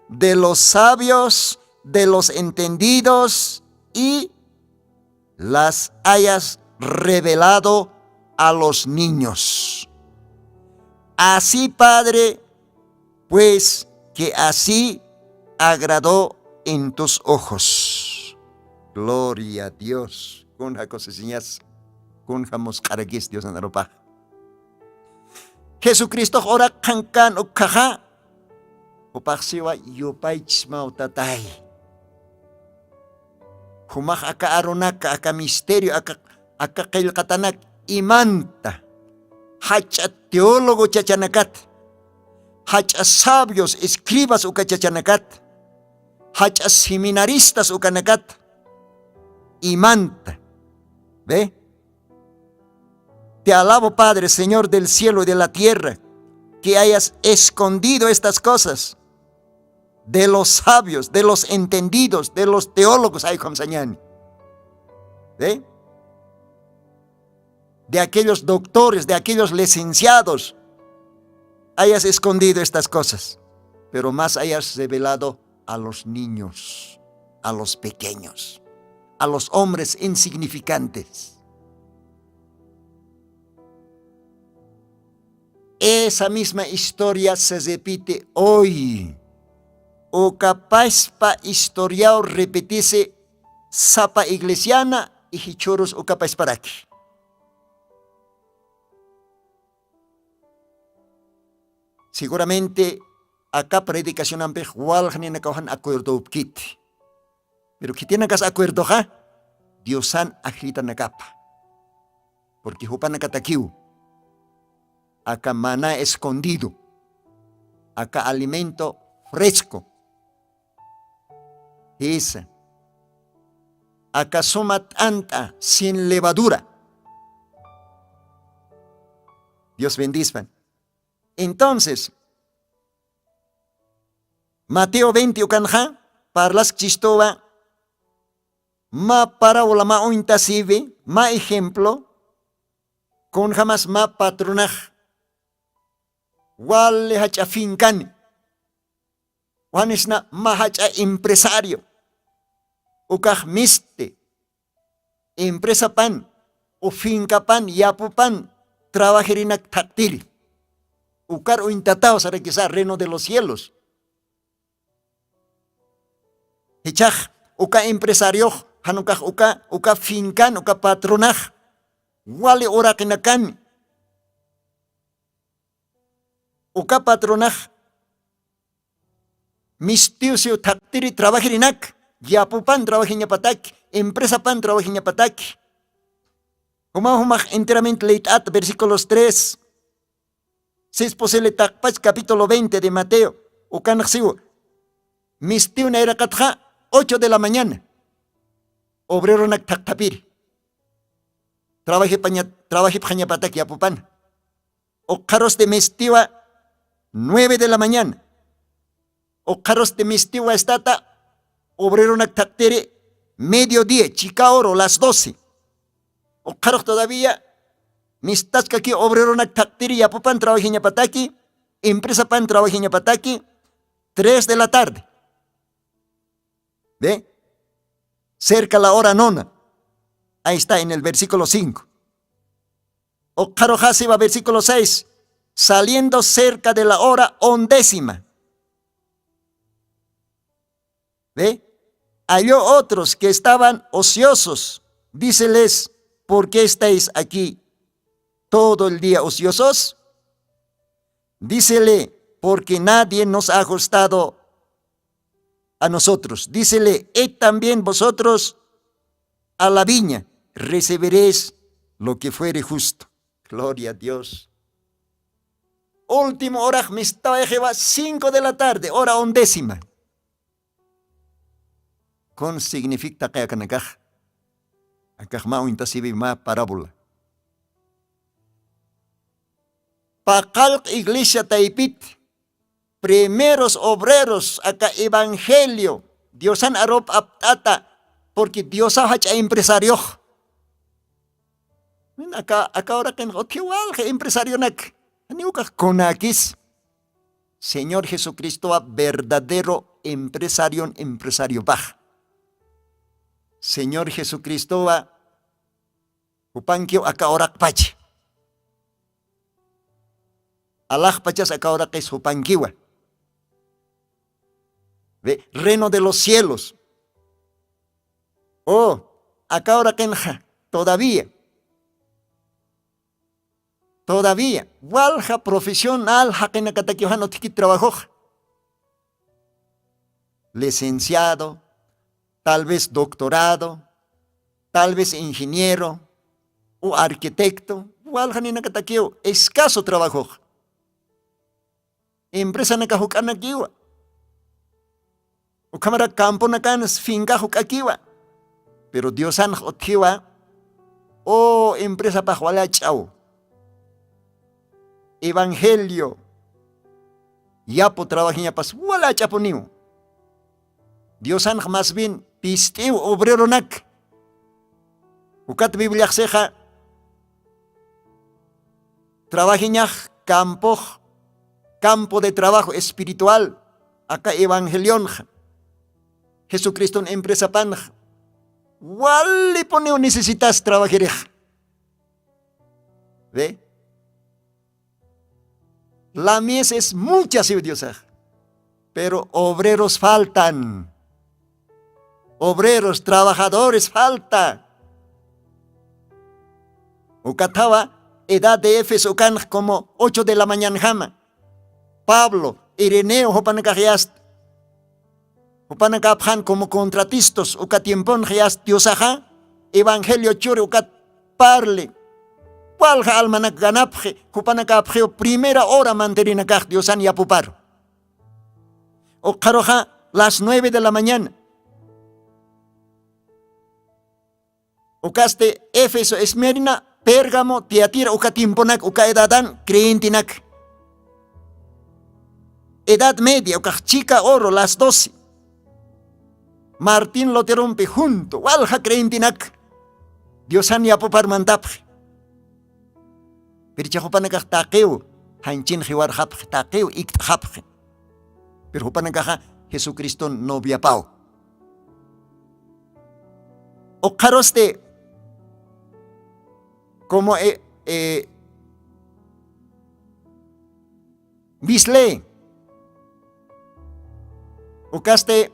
Speaker 3: de los sabios, de los entendidos, y las hayas revelado a los niños. Así, Padre, pues que así agradó en tus ojos. Gloria a Dios. Kunja cosesiñas, kunja moscaragis Dios anaropa. Jesucristo ora kankan ukkaja. Upaksiwa yupaichma utatay. Humaj aka aronaka, aka misterio, aka kailkatanak imanta. Hacha teólogo chachanakat. Hacha sabios, escribas uka chachanakat. Hacha seminaristas ukanakat. Imanta. ¿Ve? Te alabo, Padre, Señor del cielo y de la tierra, que hayas escondido estas cosas de los sabios, de los entendidos, de los teólogos, ay, Comsañani. ¿Ve? De aquellos doctores, de aquellos licenciados, hayas escondido estas cosas, pero más hayas revelado a los niños, a los pequeños, a los hombres insignificantes. Esa misma historia se repite hoy. O capaz pa historia repetirse sapa iglesiana y hichoros o capaz para aquí. Seguramente acá predicación ampe walhani na kauhan acuerdo upkit. Pero que tiene que acuerdo ha Diosan agita na capa. Porque hupa na katakiu. Acá maná escondido. Acá alimento fresco. Esa. Acá soma tanta sin levadura. Dios bendiga. Entonces, Mateo 20 ukanja, parlas chistoba, ma parábola ma ointasive, ma ejemplo, con jamás ma patronaj. Wale hacha fincani. Wanisna ma hacha empresario. Ukaj miste. Empresa pan, o finca pan, yapu pan, trabajerinak taktiri. Ukar o intatao sa requisa reino de los cielos. Hichaj, uka empresario, hanukaj uka fincan, uka patronaj. Wale ora kinakan. Uka patronaj. Mistiusio taktiri trabajerinak. Yapu pan trabajinya patak. Empresa pan trabajinya patak. Humaj enteramente leitat, versículos 3. Si es posible, takpach capítulo 20 de Mateo. Ukanajsiu. Mistiu na era katja, 8 de la mañana. Obrero nak taktapir. Trabaje paña patak yapupan. O carros de mistiwa, 9 de la mañana. O carros de mistiwa estata, obrero nak taktere, mediodía, chica oro, las 12. O carros todavía, mistas que aquí obrero nak taktiri yapupan trabajinya pataki, empresa pan trabajinya pataki, 3 de la tarde. ¿Ve? Cerca la hora nona. Ahí está en el versículo 5. Ocarojasiva, versículo 6. Saliendo cerca de la hora 11. ¿Ve? Halló otros que estaban ociosos. Díceles, ¿por qué estáis aquí todo el día ociosos? Dícele, porque nadie nos ha ajustado a nosotros. Dícele, también vosotros a la viña recibiréis lo que fuere justo. Gloria a Dios. Último hora, me estaba 5 de la tarde, hora 11. Con significa que acá mau intasibi ma parábola. Pakalk iglesia taipit, primeros obreros acá evangelio, Diosan arop aptata, porque Dios ha hecho empresario. Acá ahora que no que empresario nak, konakis. Señor Jesucristo a verdadero empresario baja. Señor Jesucristo a upankio acá orak pach. Allah pachas acá orak es upankiwa. Ve, reino de los cielos. Oh, acá ahora que todavía, walja profesional, jaquena katakiojano tiki trabajo. Licenciado, tal vez doctorado, tal vez ingeniero o arquitecto, walja nina katakio, escaso trabajo. Empresa nakahukana kiwa. O cámara campo nakanas finca hukakiwa. Pero Dios an otkiwa, oh empresa pajuala chao. Evangelio. Yapo trabajinya pas wala chaponiu. Dios an más bien pisteu obrero nak. Ukat Biblia seja trabajinya campo de trabajo espiritual. Acá evangelion. Jesucristo en empresa pan. Wali poneo necesitas trabajar. ¿Ve? La mies es mucha, sí, Dios, pero obreros faltan. Obreros, trabajadores falta. Ucataba, edad de Éfeso, como 8 de la mañana jama. Pablo, Ireneo, Hopanacayast. Hopanacapjan como contratistas, Ucatiempon, Jayast, Diosaja, Evangelio Churi, Ucat parle. Walja almanak ganapje, Hupanacapje, primera hora manterina kaj, Diosan y apupar. O caroja, las 9 de la mañana. Ucaste Éfeso, Esmerina, Pérgamo, Tiatira, Ucatimponac, Ucaedadan, Creentinak. Edad media, Ucachica oro, las 12. Martín lo te rompe junto, Walja Creentinak. Diosan y apupar mantapje. Pero chahupanakaj taqueo, hanchin jiwar hapje, taqueo ikt hapje. Pero hupanakaja Jesucristo no viapao. O caroste, como bisle, o caste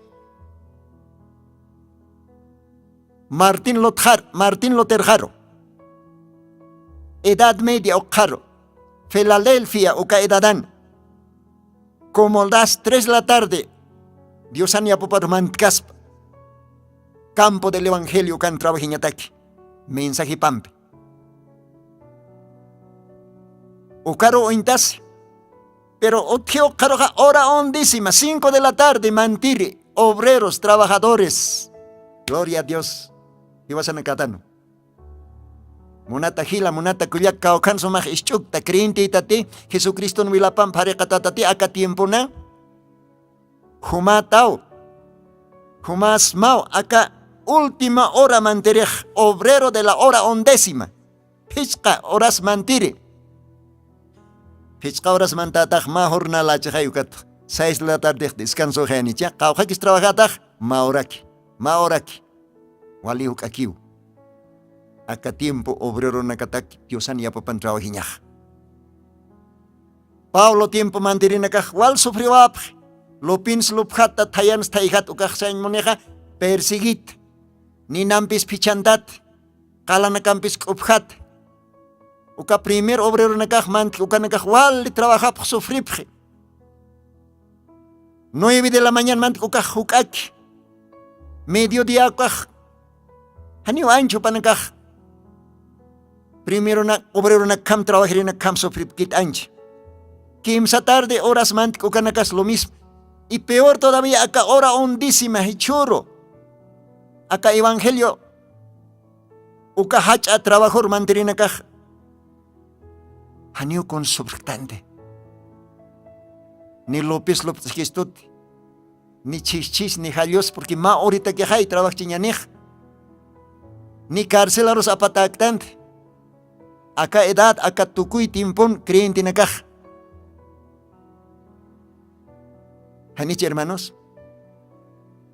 Speaker 3: Martín Loterjaro. Edad media o caro, Filadelfia o Caedadán. Como las 3 de la tarde, Dios ania popar mantcasp. Campo del Evangelio can trabajiñataki. Mensaje pampe. O caro o intas. Pero o teo caroja hora 11, 5 de la tarde, mantire, obreros, trabajadores. Gloria a Dios. Y vas a necatano. Munata hila, munata kuyak kaukan somah ischuk, ta kriinti tati, Jesucristo wilapam parekatati aka tiempo na. Humatao, humas mau, aka última hora manterej, obrero de la hora 11. Pichka horas mantire. Pichka horas mantataj ma jornala chayukat. 6 de la tarde descanso genicha, kaukakis trabajataj, maoraki. Walihuk akiu. Acá tiempo obrero nakatak Diosan yapapan trabajiñaj. Pablo tiempo mandirina kaj wal sufriwap. Lupins lupjata tayans tayhat ukaj sain moneja persigit. Ninampis pichandat. Kalanakampis kupjat. Uka primer obrero nakaj mant uka nakaj wal trabajap sufripje. 9 de la mañana mant ukaj hukak. Mediodía ukaj. Hani ancho panakaj. Primero na obrero na kam trabajar na kam sufrip kit ancho. Quimsa tarde horas mant uka nakas lo mismo. Y peor todavía acá hora hondísima y churro. Acá evangelio uka hacha trabajor mantirina kaj. Haniu con substante. Ni López Gestut, ni Chichis, ni Jalios, porque ma ahorita que hay trabajo chiñanej. Ni carcelaros apatactante. Acá edad, acá tucuy timpón, creyente nakaj. Hanich hermanos,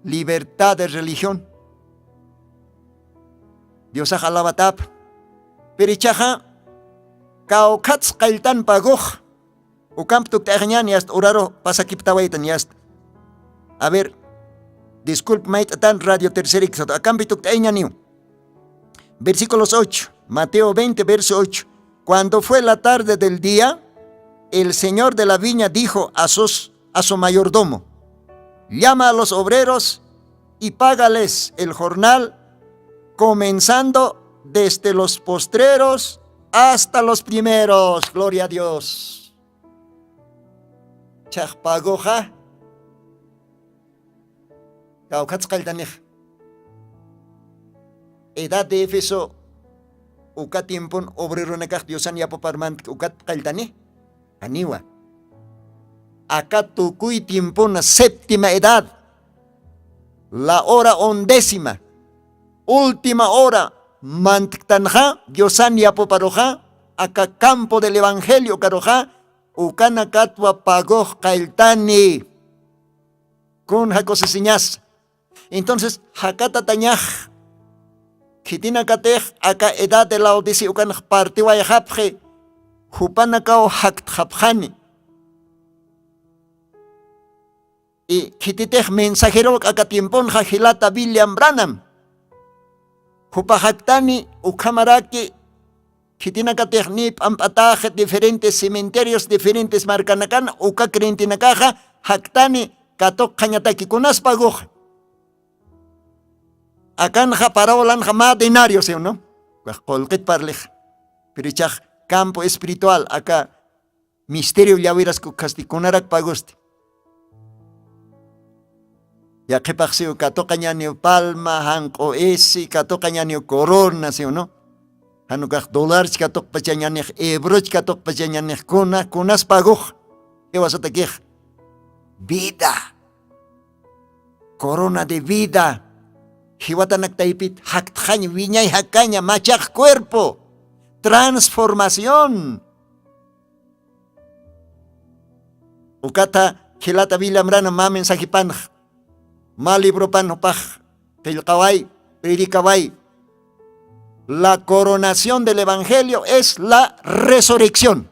Speaker 3: libertad de religión. Dios alabatap. Perichaja. Kaukats kailtan pagoj. Ukamp tuk tañan yast uraro pasakiptawaitan yast. A ver, disculpe mait tan radio tercerix. Akampi tuk tañaniu. Versículos 8. Mateo 20, verso 8. Cuando fue la tarde del día, el señor de la viña dijo a su mayordomo: llama a los obreros y págales el jornal, comenzando desde los postreros hasta los primeros. Gloria a Dios. Chajpagoja. Kaukatskaldanij. Edad de Éfeso. Uka tiempon obrero nakaj Diosan yapoparman ukat kaldane. Aniwa. Acá tukuy tiempon séptima edad. La hora 11ª. Última hora. Manttanja, Diosan yapoparoja, acá campo del evangelio caroja, ukana katwa pagoj kailtani. Con jacosesiñas. Entonces, hakata tañaj. Kitina katej, acá edad de la odisi ukan partiwa yajapje, hupanakao haktjapjani. Y kititej mensajero acá tiempon jajilata William Branham. Hupajaktani ukamaraki kitinakatechnip ampataje diferentes cementerios diferentes marcanakan uka krentinakaja haktani katok kanyataki kunas paguj. Akan ja parabolan jama denario se no. Kolkit parlej. Perichaj campo espiritual acá misterio yawiras kukastikunarak pagusti. Ya que paxeo katokañanio palma, hanko esi, katokañanio corona, ¿sí o no? Hanukaj dólares katok pachañanio ebroch katok pachañanio kunas pagoj. ¿Qué vas a tequej? Vida. Corona de vida. Hiwatanak taipit haktjañ viñay hakaña machaj cuerpo. Transformación. Ukata hilata vilamrana mamen sajipanj. Malibro panopaj, Telkaway, Perikaway. La coronación del evangelio es la resurrección.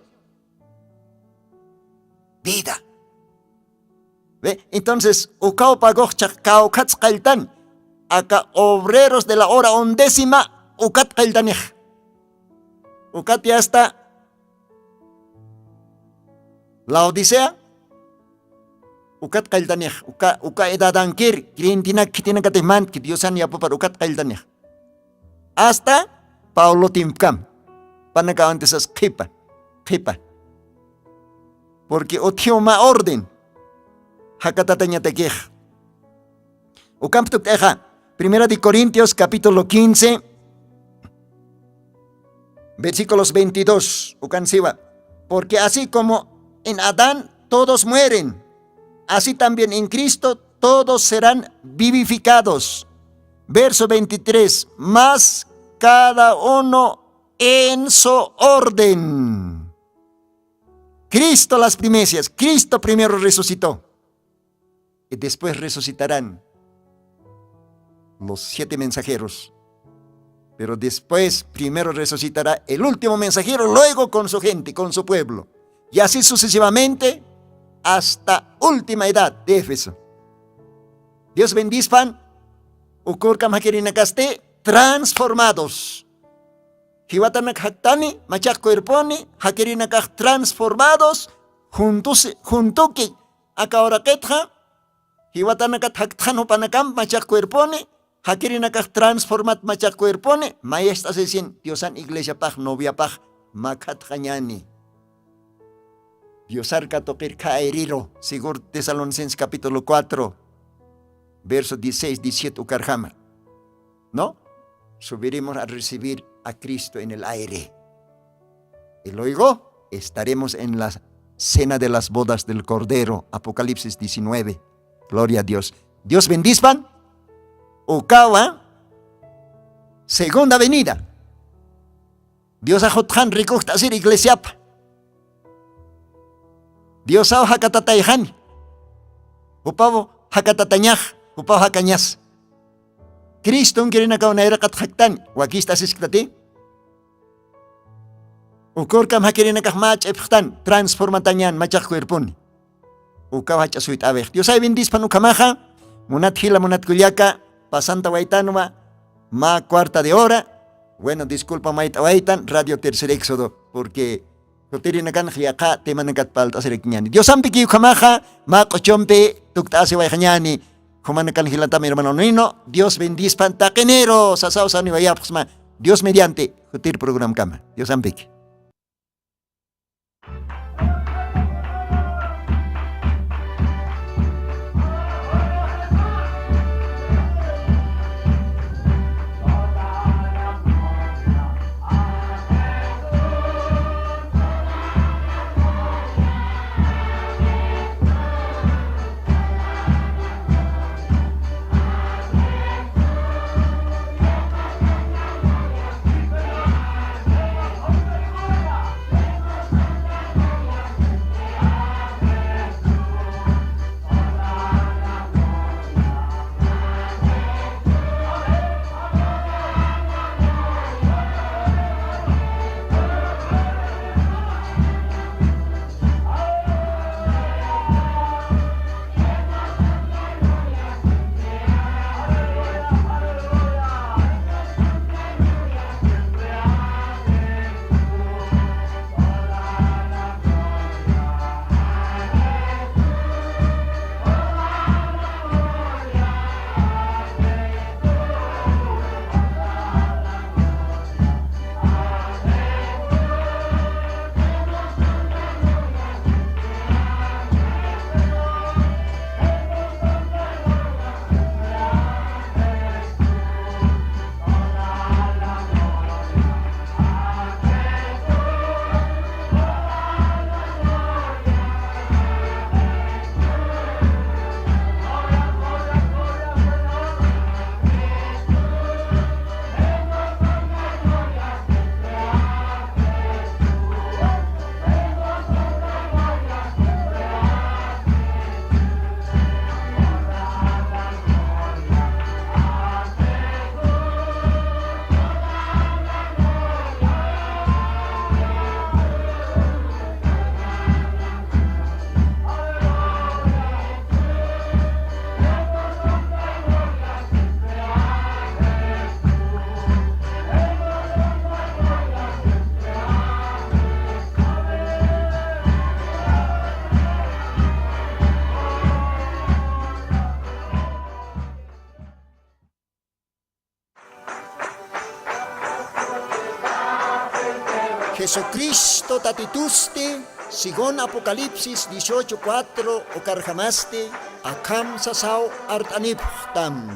Speaker 3: Vida. ¿Ve? Entonces, ukao pagochak kao katzkaltan, acá obreros de la hora 11ª, ukat kaltanej. Ukat ya está. La Odisea. Ukat kaltanej, uka edadankir, krintinak kitinakatehman, que Diosan yapopar ukat kaltanej. Hasta Paulo Timpkam, panakawantes as kipa. Porque otioma orden, hakatataña tekej. Ukam tukteja, 1 de Corintios capítulo 15, versículos 22, ukan siwa. Porque así como en Adán todos mueren, así también en Cristo todos serán vivificados. Verso 23. Más cada uno en su orden. Cristo las primicias. Cristo primero resucitó. Y después resucitarán los 7 mensajeros. Pero después, primero resucitará el último mensajero, luego con su gente, con su pueblo. Y así sucesivamente hasta última edad de Éfeso. Dios bendizpan, ukurkam hakirinakaste, transformados. Hiwatanak haktani, machak cuerponi, hakirinakak transformados, juntuki, akaoraketja, hiwatanakat haktan hupanakam, machak cuerponi, hakirinakak transformat machak cuerponi, maestas decían, Diosan iglesia paj, novia paj, makat hanyani. Diosar katokir kaeriro, Según Tesalonicenses capítulo 4, verso 16, 17, ukarjama. ¿No? Subiremos a recibir a Cristo en el aire. Y luego estaremos en la cena de las bodas del Cordero, Apocalipsis 19. Gloria a Dios. Dios bendizpan. Ukawa, segunda venida. Dios ajotjan rikukta asir iglesiap. Dios au hakatatayhan. Upawo hakatatanyaj, upawo hakanyas. Cristo un quiere nakaw na irakat haktan, wakista siskati. Ukurkam hakiri nakahmach ephtan, transformatanyan machak cuerpon. Ukaw hachasuit abej. Dios ay bendizpan ukamaja, munat hila munat kulyaka, pasanta waitanwa, ma cuarta de hora. Bueno, disculpa maita waitan, Radio Tercer Éxodo, porque Kutiri-nakan khiyaka temanakat palta siriknyani. Dios ampiki ukamaja, ma kochompe tuktasi waihanyani. Humanakan hilanta mi hermano Nino, Dios bendizpan takenero, sasao sani vayapsma. Dios mediante, kutir program kama. Dios ampiki. Jesucristo tatituste, según Apocalipsis 18:4, okarjamaste, akam sasao artaniptam.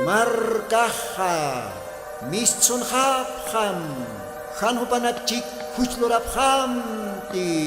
Speaker 3: Markaha, mischunhabham, hanhupanakchik huchlorabhamti.